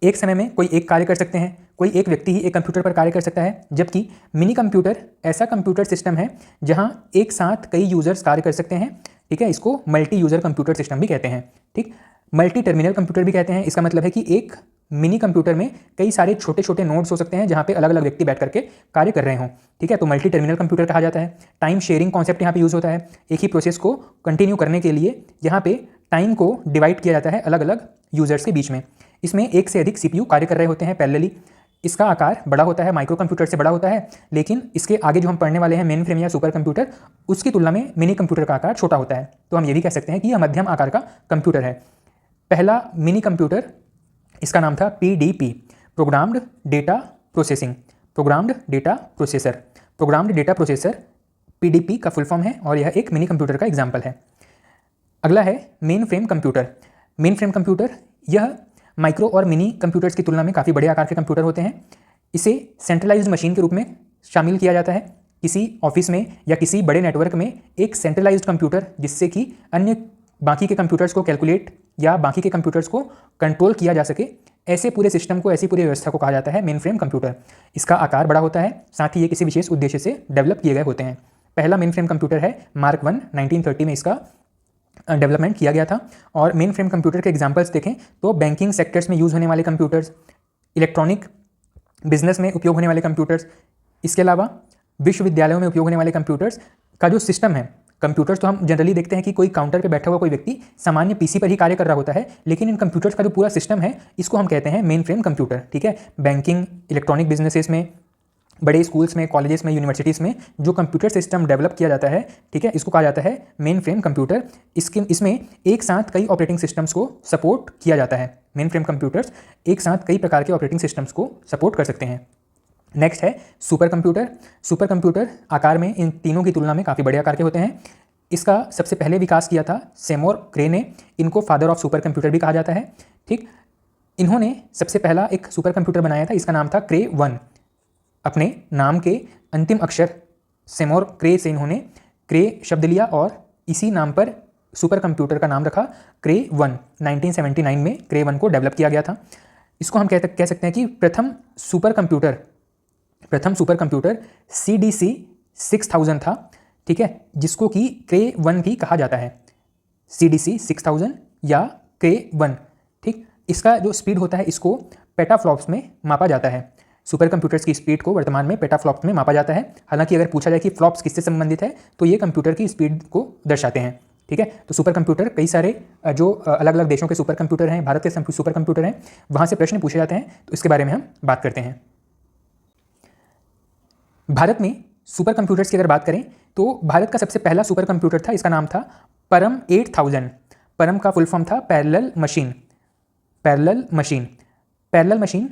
एक समय में कोई एक कार्य कर सकते हैं, कोई एक व्यक्ति ही एक कंप्यूटर पर कार्य कर सकता है। जबकि मिनी कंप्यूटर ऐसा कंप्यूटर सिस्टम है जहां एक साथ कई यूजर्स कार्य कर सकते हैं। ठीक है, इसको मल्टी यूज़र कंप्यूटर सिस्टम भी कहते हैं। ठीक, मल्टी टर्मिनल कंप्यूटर भी कहते हैं। इसका मतलब है कि एक मिनी कंप्यूटर में कई सारे छोटे छोटे नोड्स हो सकते हैं जहाँ पे अलग अलग व्यक्ति बैठ करके कार्य कर रहे हों। ठीक है, तो मल्टी टर्मिनल कंप्यूटर कहा जाता है। टाइम शेयरिंग कॉन्सेप्ट यहाँ पे यूज़ होता है। एक ही प्रोसेस को कंटिन्यू करने के लिए यहाँ पे टाइम को डिवाइड किया जाता है अलग अलग यूजर्स के बीच में। इसमें एक से अधिक CPU कार्य कर रहे होते हैं पैरेलली। इसका आकार बड़ा होता है, माइक्रो कंप्यूटर से बड़ा होता है, लेकिन इसके आगे जो हम पढ़ने वाले हैं मेन फ्रेम या सुपर कंप्यूटर, उसकी तुलना में मिनी कंप्यूटर का आकार छोटा होता है। तो हम ये भी कह सकते हैं कि यह मध्यम आकार का कंप्यूटर है। पहला मिनी कंप्यूटर, इसका नाम था PDP, programmed data processing, programmed data processor. Programmed data processor PDP का फुल फॉर्म है और यह एक मिनी कंप्यूटर का एग्जाम्पल है। अगला है main frame computer. Main frame computer, यह माइक्रो और मिनी कंप्यूटर्स की तुलना में काफ़ी बड़े आकार के कंप्यूटर होते हैं। इसे सेंट्रलाइज्ड मशीन के रूप में शामिल किया जाता है। किसी ऑफिस में या किसी बड़े नेटवर्क में एक सेंट्रलाइज्ड कंप्यूटर, जिससे कि अन्य बाकी के कंप्यूटर्स को कैलकुलेट या बाकी के कंप्यूटर्स को कंट्रोल किया जा सके, ऐसे पूरे सिस्टम को, ऐसी पूरी व्यवस्था को कहा जाता है मेन फ्रेम कंप्यूटर। इसका आकार बड़ा होता है, साथ ही ये किसी विशेष उद्देश्य से डेवलप किए गए होते हैं। पहला मेन फ्रेम कंप्यूटर है मार्क 1, 1930 में इसका डेवलपमेंट किया गया था। और मेन फ्रेम कंप्यूटर के एग्जांपल्स देखें तो बैंकिंग सेक्टर्स में यूज़ होने वाले कंप्यूटर्स, इलेक्ट्रॉनिक बिजनेस में उपयोग होने वाले कंप्यूटर्स, इसके अलावा विश्वविद्यालयों में उपयोग होने वाले कंप्यूटर्स का जो सिस्टम है। कंप्यूटर्स तो हम जनरली देखते हैं कि कोई काउंटर पे बैठा हुआ कोई व्यक्ति सामान्य पीसी पर ही कार्य कर रहा होता है, लेकिन इन कंप्यूटर्स का जो पूरा सिस्टम है इसको हम कहते हैं मेन फ्रेम कंप्यूटर। ठीक है, बैंकिंग, इलेक्ट्रॉनिक बिजनेसेस में, बड़े स्कूल्स में, कॉलेजेस में, यूनिवर्सिटीज़ में जो कंप्यूटर सिस्टम डेवलप किया जाता है, ठीक है, इसको कहा जाता है मेन फ्रेम कंप्यूटर। इसमें एक साथ कई ऑपरेटिंग सिस्टम्स को सपोर्ट किया जाता है। मेन फ्रेम कंप्यूटर्स एक साथ कई प्रकार के ऑपरेटिंग सिस्टम्स को सपोर्ट कर सकते हैं। नेक्स्ट है सुपर कंप्यूटर। सुपर कंप्यूटर आकार में इन तीनों की तुलना में काफ़ी बड़े आकार के होते हैं। इसका सबसे पहले विकास किया था सेमोर क्रे ने। इनको फादर ऑफ सुपर कंप्यूटर भी कहा जाता है। ठीक, इन्होंने सबसे पहला एक सुपर कंप्यूटर बनाया था, इसका नाम था क्रे 1। अपने नाम के अंतिम अक्षर सेमोर क्रे से इन्होंने क्रे शब्द लिया और इसी नाम पर सुपर कंप्यूटर का नाम रखा क्रे 1। 1979 में क्रे 1 को डेवलप किया गया था। इसको हम कह सकते हैं कि प्रथम सुपर कंप्यूटर CDC 6000 था। ठीक है, जिसको कि क्रे 1 भी कहा जाता है, CDC 6000 या क्रे 1। ठीक, इसका जो स्पीड होता है इसको पेटाफ्लॉप्स में मापा जाता है। सुपर कंप्यूटर्स की स्पीड को वर्तमान में पेटाफ्लॉप्स में मापा जाता है। हालांकि अगर पूछा जाए कि फ्लॉप्स किससे संबंधित है तो ये कंप्यूटर की स्पीड को दर्शाते हैं। ठीक है, तो सुपर कंप्यूटर कई सारे जो अलग अलग देशों के सुपर कंप्यूटर हैं, भारत के सुपर कंप्यूटर हैं, वहाँ से प्रश्न पूछे जाते हैं, तो इसके बारे में हम बात करते हैं। भारत में सुपर कंप्यूटर्स की अगर बात करें तो भारत का सबसे पहला सुपर कंप्यूटर था, इसका नाम था परम 8000। परम का फुल फॉर्म था पैरेलल मशीन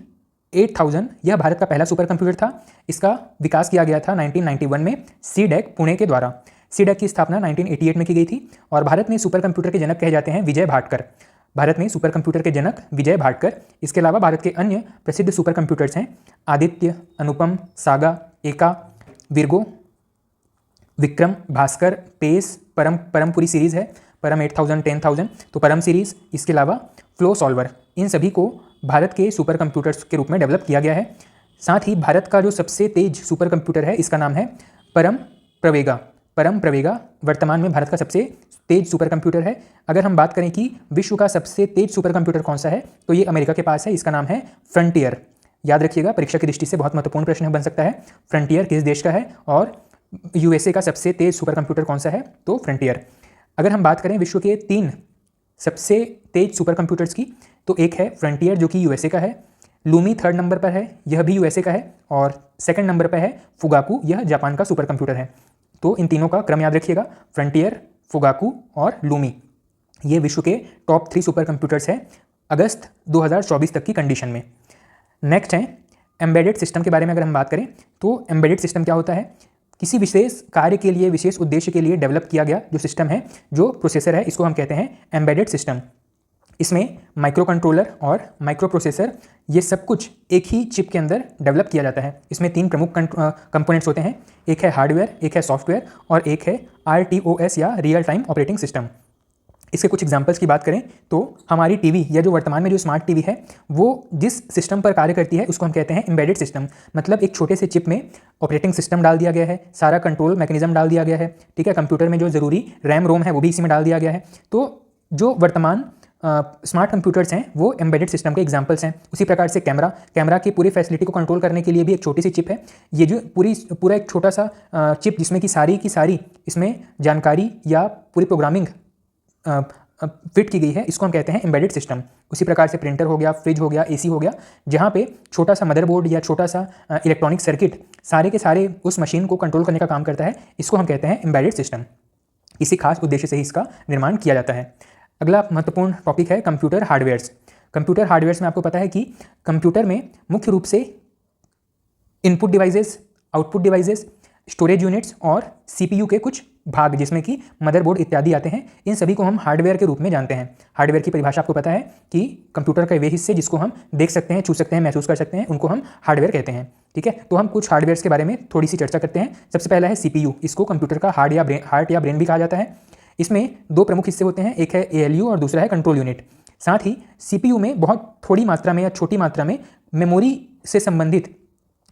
8000, यह भारत का पहला सुपर कंप्यूटर था। इसका विकास किया गया था 1991 में सीडैक पुणे के द्वारा। सीडैक की स्थापना 1988 में की गई थी और भारत में सुपर कंप्यूटर के जनक कहे जाते हैं विजय भाटकर। भारत में सुपर कंप्यूटर के जनक विजय भाटकर। इसके अलावा भारत के अन्य प्रसिद्ध सुपर कंप्यूटर्स हैं आदित्य, अनुपम, सागा, एका, विर्गो, विक्रम, भास्कर, पेस, परम पूरी सीरीज़ है, परम 8000, 10000, तो परम सीरीज़। इसके अलावा फ्लो सॉल्वर, इन सभी को भारत के सुपर कंप्यूटर्स के रूप में डेवलप किया गया है। साथ ही भारत का जो सबसे तेज सुपर कंप्यूटर है इसका नाम है परम प्रवेगा वर्तमान में भारत का सबसे तेज सुपर कंप्यूटर है। अगर हम बात करें कि विश्व का सबसे तेज सुपर कंप्यूटर कौन सा है तो ये अमेरिका के पास है, इसका नाम है फ्रंटियर। याद रखिएगा, परीक्षा की दृष्टि से बहुत महत्वपूर्ण प्रश्न बन सकता है। फ्रंटियर किस देश का है और USA का सबसे तेज सुपर कंप्यूटर कौन सा है, तो फ्रंटियर। अगर हम बात करें विश्व के 3 सबसे तेज सुपर कंप्यूटर्स की तो एक है फ्रंटियर जो कि USA का है, लूमी 3rd नंबर पर है, यह भी USA का है, और 2nd नंबर पर है फुगाकू, यह जापान का सुपर कंप्यूटर है। तो इन तीनों का क्रम याद रखिएगा, फ्रंटियर, फुगाकू और लूमी। ये विश्व के टॉप 3 सुपर कंप्यूटर्स हैं अगस्त 2024 तक की कंडीशन में। नेक्स्ट है एम्बेडेड सिस्टम के बारे में अगर हम बात करें तो एम्बेडेड सिस्टम क्या होता है, किसी विशेष कार्य के लिए, विशेष उद्देश्य के लिए डेवलप किया गया जो सिस्टम है, जो प्रोसेसर है, इसको हम कहते हैं एम्बेडेड सिस्टम। इसमें माइक्रो कंट्रोलर और माइक्रो प्रोसेसर ये सब कुछ एक ही चिप के अंदर डेवलप किया जाता है। इसमें 3 प्रमुख कंपोनेंट्स होते हैं, एक है हार्डवेयर, एक है सॉफ्टवेयर और एक है RTOS या रियल टाइम ऑपरेटिंग सिस्टम। इसके कुछ एग्जांपल्स की बात करें तो हमारी टीवी या जो वर्तमान में जो स्मार्ट टीवी है वो जिस सिस्टम पर कार्य करती है उसको हम कहते हैं एम्बेडेड सिस्टम। मतलब एक छोटे से चिप में ऑपरेटिंग सिस्टम डाल दिया गया है, सारा कंट्रोल मैकेनिज्म डाल दिया गया है। ठीक है, कंप्यूटर में जो ज़रूरी रैम रोम है वो भी इसी में डाल दिया गया है। तो जो वर्तमान स्मार्ट कंप्यूटर्स हैं वो एम्बेडेड सिस्टम के एग्जांपल्स हैं। उसी प्रकार से कैमरा की पूरी फैसिलिटी को कंट्रोल करने के लिए भी एक छोटी सी चिप है। ये जो पूरा एक छोटा सा चिप जिसमें कि सारी की सारी इसमें जानकारी या पूरी प्रोग्रामिंग फिट की गई है, इसको हम कहते हैं एम्बेडेड सिस्टम। उसी प्रकार से प्रिंटर हो गया, फ्रिज हो गया, AC हो गया, जहाँ पे छोटा सा मदरबोर्ड या छोटा सा इलेक्ट्रॉनिक सर्किट सारे के सारे उस मशीन को कंट्रोल करने का काम करता है, इसको हम कहते हैं एम्बेडेड सिस्टम। किसी खास उद्देश्य से ही इसका निर्माण किया जाता है। अगला महत्वपूर्ण टॉपिक है कंप्यूटर हार्डवेयर्स। कंप्यूटर हार्डवेयर्स में आपको पता है कि कंप्यूटर में मुख्य रूप से input devices, output devices, storage units और CPU के कुछ भाग जिसमें कि मदरबोर्ड इत्यादि आते हैं, इन सभी को हम हार्डवेयर के रूप में जानते हैं। हार्डवेयर की परिभाषा आपको पता है कि कंप्यूटर के वे हिस्से जिसको हम देख सकते हैं, छू सकते हैं, महसूस कर सकते हैं, उनको हम हार्डवेयर कहते हैं। ठीक है, तो हम कुछ हार्डवेयर के बारे में थोड़ी सी चर्चा करते हैं। सबसे पहला है CPU। इसको कंप्यूटर का हार्ट या ब्रेन भी कहा जाता है। इसमें दो प्रमुख हिस्से होते हैं, एक है ALU और दूसरा है कंट्रोल यूनिट। साथ ही CPU में बहुत थोड़ी मात्रा में या छोटी मात्रा में मेमोरी से संबंधित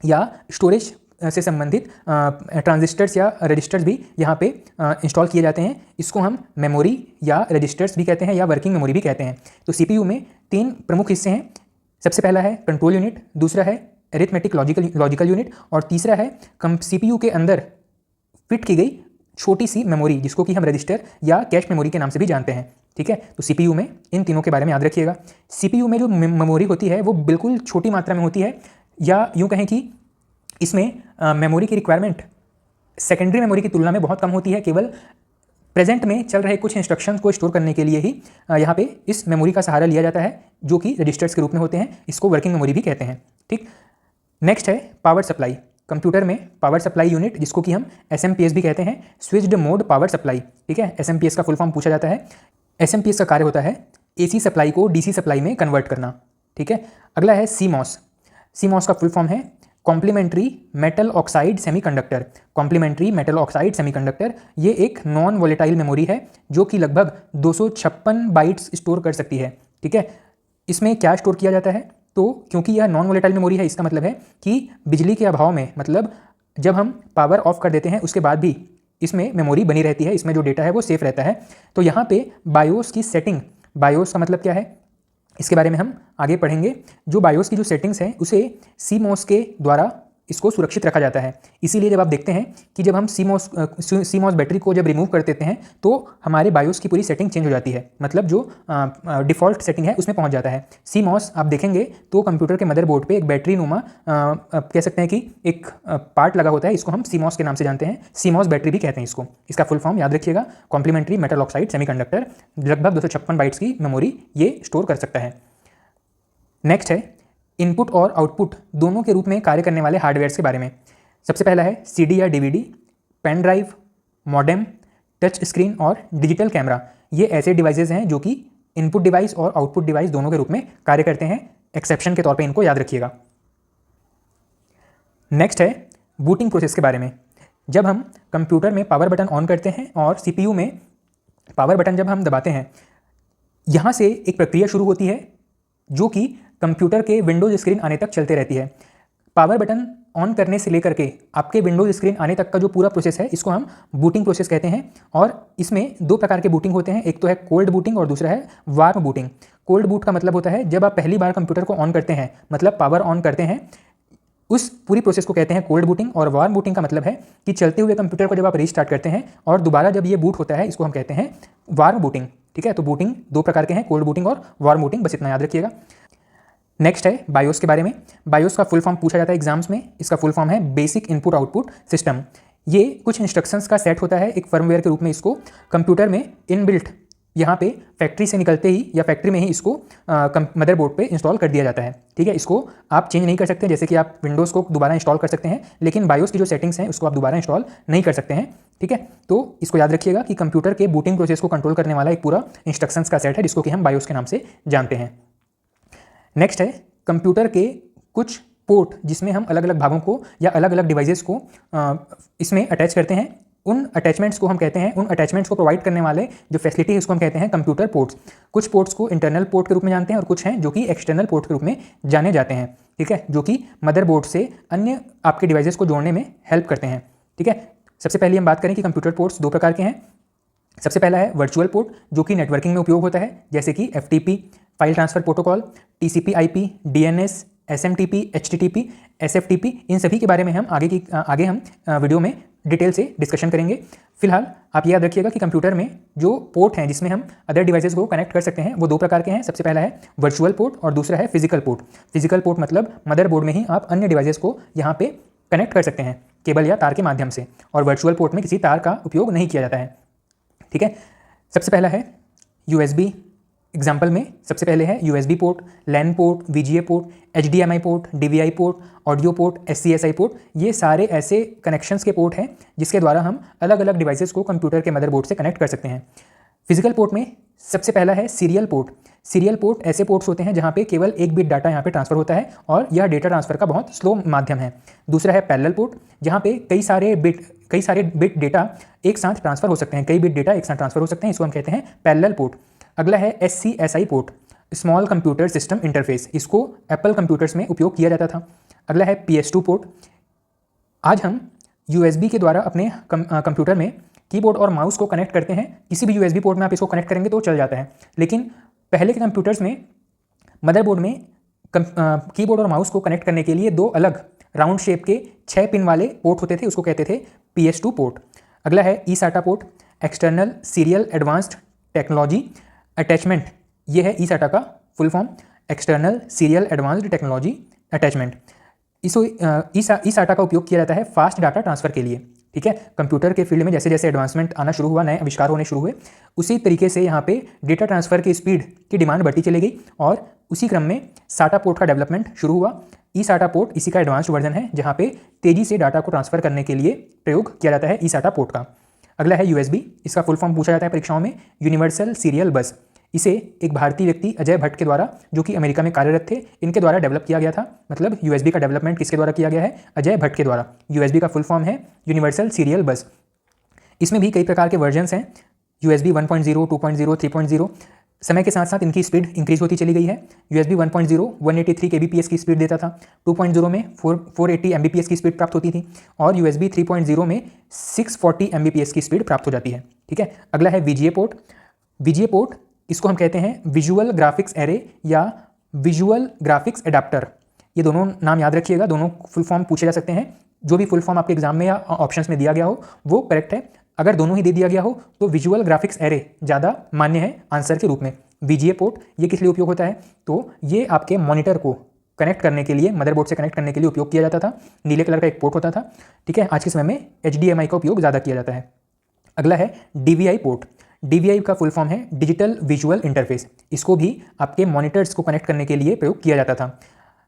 या स्टोरेज से संबंधित ट्रांजिस्टर्स या रजिस्टर्स भी यहाँ पे इंस्टॉल किए जाते हैं। इसको हम मेमोरी या रजिस्टर्स भी कहते हैं या वर्किंग मेमोरी भी कहते हैं। तो CPU में 3 प्रमुख हिस्से हैं। सबसे पहला है कंट्रोल यूनिट, दूसरा है अरिथमेटिक लॉजिकल यूनिट और तीसरा है CPU के अंदर फिट की गई छोटी सी मेमोरी जिसको कि हम रजिस्टर या कैश मेमोरी के नाम से भी जानते हैं। ठीक है, तो CPU में इन तीनों के बारे में याद रखिएगा। CPU में जो मेमोरी होती है वो बिल्कुल छोटी मात्रा में होती है, या यूँ कहें कि इसमें मेमोरी की रिक्वायरमेंट सेकेंडरी मेमोरी की तुलना में बहुत कम होती है। केवल प्रेजेंट में चल रहे कुछ इंस्ट्रक्शंस को स्टोर करने के लिए ही यहाँ पे इस मेमोरी का सहारा लिया जाता है, जो कि रजिस्टर्स के रूप में होते हैं। इसको वर्किंग मेमोरी भी कहते हैं। ठीक, नेक्स्ट है पावर सप्लाई। कंप्यूटर में पावर सप्लाई यूनिट जिसको कि हम SMPS भी कहते हैं, स्विच्ड मोड पावर सप्लाई। ठीक है, SMPS का फुल फॉर्म पूछा जाता है। SMPS का कार्य होता है AC सप्लाई को DC सप्लाई में कन्वर्ट करना। ठीक है, अगला है CMOS। CMOS का फुल फॉर्म है complementary metal oxide semiconductor. Complementary metal oxide semiconductor ये एक नॉन वोलेटाइल मेमोरी है जो कि लगभग 256 बाइट्स स्टोर कर सकती है। ठीक है, इसमें क्या स्टोर किया जाता है? तो क्योंकि यह नॉन वोलेटाइल मेमोरी है, इसका मतलब है कि बिजली के अभाव में, मतलब जब हम पावर ऑफ कर देते हैं उसके बाद भी इसमें मेमोरी बनी रहती है, इसमें जो डेटा है वो सेफ रहता है। तो यहाँ पे बायोस की सेटिंग, बायोस का मतलब क्या है इसके बारे में हम आगे पढ़ेंगे। जो बायोस की जो सेटिंग्स हैं उसे CMOS के द्वारा इसको सुरक्षित रखा जाता है। इसीलिए जब आप देखते हैं कि जब हम CMOS बैटरी को जब रिमूव कर देते हैं तो हमारे बायोस की पूरी सेटिंग चेंज हो जाती है, मतलब जो डिफ़ॉल्ट सेटिंग है उसमें पहुंच जाता है। CMOS आप देखेंगे तो कंप्यूटर के मदरबोर्ड पे एक बैटरी नुमा कह सकते हैं कि एक पार्ट लगा होता है, इसको हम CMOS के नाम से जानते हैं। CMOS बैटरी भी कहते हैं इसको। इसका फुल फॉर्म याद रखिएगा, कॉम्प्लीमेंट्री मेटल ऑक्साइड सेमीकंडक्टर। लगभग 256 बाइट्स की मेमोरी ये स्टोर कर सकता है। नेक्स्ट है इनपुट और आउटपुट दोनों के रूप में कार्य करने वाले हार्डवेयर्स के बारे में। सबसे पहला है CD या DVD, pen drive, modem, touch screen और डिजिटल कैमरा। ये ऐसे डिवाइसेस हैं जो कि इनपुट डिवाइस और आउटपुट डिवाइस दोनों के रूप में कार्य करते हैं। एक्सेप्शन के तौर पे इनको याद रखिएगा। नेक्स्ट है बूटिंग प्रोसेस के बारे में। जब हम कंप्यूटर में पावर बटन ऑन करते हैं और CPU में पावर बटन जब हम दबाते हैं, यहाँ से एक प्रक्रिया शुरू होती है जो कि कंप्यूटर के विंडोज स्क्रीन आने तक चलते रहती है। पावर बटन ऑन करने से लेकर के आपके विंडोज स्क्रीन आने तक का जो पूरा प्रोसेस है इसको हम बूटिंग प्रोसेस कहते हैं। और इसमें 2 प्रकार के बूटिंग होते हैं, एक तो है कोल्ड बूटिंग और दूसरा है वार्म बूटिंग। कोल्ड बूट का मतलब होता है जब आप पहली बार कंप्यूटर को ऑन करते हैं, मतलब पावर ऑन करते हैं, उस पूरी प्रोसेस को कहते हैं कोल्ड बूटिंग। और वार्म बूटिंग का मतलब है कि चलते हुए कंप्यूटर को जब आप रीस्टार्ट करते हैं और दोबारा जब ये बूट होता है, इसको हम कहते हैं वार्म बूटिंग। ठीक है, तो बूटिंग 2 प्रकार के हैं, कोल्ड बूटिंग और वार्म बूटिंग, बस इतना याद रखिएगा। नेक्स्ट है बायोस के बारे में। बायोस का फुल फॉर्म पूछा जाता है एग्जाम्स में। इसका फुल फॉर्म है बेसिक इनपुट आउटपुट सिस्टम। ये कुछ इंस्ट्रक्शंस का सेट होता है एक फर्मवेयर के रूप में। इसको कंप्यूटर में इनबिल्ट यहाँ पे फैक्ट्री से निकलते ही या फैक्ट्री में ही इसको मदरबोर्ड पे इंस्टॉल कर दिया जाता है। ठीक है, इसको आप चेंज नहीं कर सकते, जैसे कि आप विंडोज़ को दोबारा इंस्टॉल कर सकते हैं, लेकिन बायोस की जो सेटिंग्स हैं उसको आप दोबारा इंस्टॉल नहीं कर सकते हैं। ठीक है, तो इसको याद रखिएगा कि कंप्यूटर के बूटिंग प्रोसेस को कंट्रोल करने वाला एक पूरा इंस्ट्रक्शंस का सेट है जिसको कि हम बायोस के नाम से जानते हैं। नेक्स्ट है कंप्यूटर के कुछ पोर्ट जिसमें हम अलग अलग भागों को या अलग अलग डिवाइसेस को इसमें अटैच करते हैं। उन अटैचमेंट्स को हम कहते हैं, उन अटैचमेंट्स को प्रोवाइड करने वाले जो फैसिलिटी है उसको हम कहते हैं कंप्यूटर पोर्ट्स। कुछ पोर्ट्स को इंटरनल पोर्ट के रूप में जानते हैं और कुछ हैं जो कि एक्सटर्नल पोर्ट के रूप में जाने जाते हैं। ठीक है, जो कि मदरबोर्ड से अन्य आपके डिवाइसेस को जोड़ने में हेल्प करते हैं। ठीक है, सबसे पहले हम बात करें कि कंप्यूटर पोर्ट्स 2 प्रकार के हैं। सबसे पहला है वर्चुअल पोर्ट जो कि नेटवर्किंग में उपयोग होता है, जैसे कि FTP file transfer protocol, TCP/IP, DNS, SMTP, HTTP, SFTP। इन सभी के बारे में हम आगे हम वीडियो में डिटेल से डिस्कशन करेंगे। फिलहाल आप याद रखिएगा कि कंप्यूटर में जो पोर्ट हैं जिसमें हम अदर डिवाइसेस को कनेक्ट कर सकते हैं वो 2 प्रकार के हैं। सबसे पहला है वर्चुअल पोर्ट और दूसरा है फिजिकल पोर्ट। फिजिकल पोर्ट मतलब मदरबोर्ड में ही आप अन्य डिवाइसेस को यहाँ पे कनेक्ट कर सकते हैं केबल या तार के माध्यम से, और वर्चुअल पोर्ट में किसी तार का उपयोग नहीं किया जाता है। ठीक है, सबसे पहला है USB एग्जाम्पल में सबसे पहले है USB port, LAN port, VGA port, HDMI port, DVI port, audio port, SCSI port. ये सारे ऐसे कनेक्शंस के पोर्ट हैं जिसके द्वारा हम अलग अलग डिवाइसेस को कंप्यूटर के मदरबोर्ड से कनेक्ट कर सकते हैं। फिजिकल पोर्ट में सबसे पहला है सीरियल पोर्ट। सीरियल पोर्ट ऐसे पोर्ट्स होते हैं जहाँ पे केवल एक बिट डाटा यहाँ पे ट्रांसफर होता है और यह डेटा ट्रांसफर का बहुत स्लो माध्यम है। दूसरा है पैरेलल पोर्ट, जहाँ पे कई सारे बिट डेटा एक साथ ट्रांसफर हो सकते हैं, कई बिट डेटा एक साथ ट्रांसफर हो सकते हैं, इसको हम कहते हैं पैरेलल पोर्ट। अगला है SCSI port, small computer system interface, इसको एप्पल कंप्यूटर्स में उपयोग किया जाता था। अगला है PS2 पोर्ट। आज हम USB के द्वारा अपने कंप्यूटर में कीबोर्ड और माउस को कनेक्ट करते हैं। किसी भी USB पोर्ट में आप इसको कनेक्ट करेंगे तो चल जाता है, लेकिन पहले के कंप्यूटर्स में मदरबोर्ड में कीबोर्ड और माउस को कनेक्ट करने के लिए दो अलग राउंड शेप के 6 पिन वाले पोर्ट होते थे, उसको कहते थे PS2 पोर्ट। अगला है eSATA port, external serial advanced technology attachment. ये है eSATA का full form, external serial advanced technology attachment. इसको eSATA का उपयोग किया जाता है फास्ट डाटा ट्रांसफर के लिए। ठीक है, कंप्यूटर के फील्ड में जैसे जैसे एडवांसमेंट आना शुरू हुआ, नए आविष्कार होने शुरू हुए, उसी तरीके से यहाँ पे डेटा ट्रांसफर की स्पीड की डिमांड बढ़ती चली गई और उसी क्रम में SATA पोर्ट का डेवलपमेंट शुरू हुआ। eSATA पोर्ट इसी का एडवांस्ड वर्जन है जहाँ पे तेजी से डाटा को ट्रांसफर करने के लिए प्रयोग किया जाता है eSATA पोर्ट का। अगला है USB, इसका फुल फॉर्म पूछा जाता है परीक्षाओं में, यूनिवर्सल सीरियल बस। इसे एक भारतीय व्यक्ति अजय भट्ट के द्वारा, जो कि अमेरिका में कार्यरत थे, इनके द्वारा डेवलप किया गया था। मतलब USB का डेवलपमेंट किसके द्वारा किया गया है? अजय भट्ट के द्वारा। USB का फुल फॉर्म है यूनिवर्सल सीरियल बस। इसमें भी कई प्रकार के वर्जन्स हैं, USB 1.0, 2.0, 3.0। समय के साथ साथ इनकी स्पीड इंक्रीज होती चली गई है। USB 1.0 183 kbps की स्पीड देता था, 2.0 में 480 mbps की स्पीड प्राप्त होती थी और USB 3.0 में 640 mbps की स्पीड प्राप्त हो जाती है। ठीक है, अगला है VGA पोर्ट। VGA पोर्ट, इसको हम कहते हैं विजुअल ग्राफिक्स एरे या विजुअल ग्राफिक्स एडाप्टर। ये दोनों नाम याद रखिएगा, दोनों फुल फॉर्म पूछे जा सकते हैं। जो भी फुल फॉर्म आपके एग्जाम में या ऑप्शंस में दिया गया हो वो करेक्ट है। अगर दोनों ही दे दिया गया हो तो विजुअल ग्राफिक्स एरे ज़्यादा मान्य है आंसर के रूप में। VGA पोर्ट ये किस लिए उपयोग होता है? तो ये आपके मॉनिटर को कनेक्ट करने के लिए, मदरबोर्ड से कनेक्ट करने के लिए उपयोग किया जाता था। नीले कलर का एक पोर्ट होता था। ठीक है, आज के समय में HDMI का उपयोग ज़्यादा किया जाता है। अगला है DVI पोर्ट। DVI का फुल फॉर्म है डिजिटल विजुअल इंटरफेस। इसको भी आपके मॉनिटर्स को कनेक्ट करने के लिए प्रयोग किया जाता था।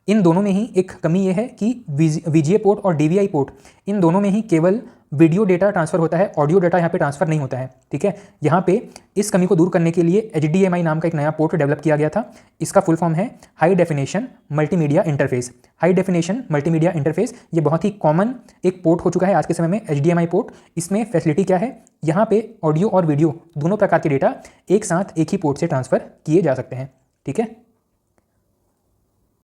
इन दोनों में ही एक कमी यह है कि VGA पोर्ट और DVI पोर्ट, इन दोनों में ही केवल वीडियो डेटा ट्रांसफर होता है, ऑडियो डेटा यहाँ पे ट्रांसफर नहीं होता है। ठीक है, यहाँ पे इस कमी को दूर करने के लिए HDMI नाम का एक नया पोर्ट डेवलप किया गया था। इसका फुल फॉर्म है high definition multimedia interface. High definition multimedia interface ये बहुत ही कॉमन एक पोर्ट हो चुका है आज के समय में, HDMI पोर्ट। इसमें फैसिलिटी क्या है? यहाँ पे ऑडियो और वीडियो दोनों प्रकार के डेटा एक साथ एक ही पोर्ट से ट्रांसफर किए जा सकते हैं। ठीक है।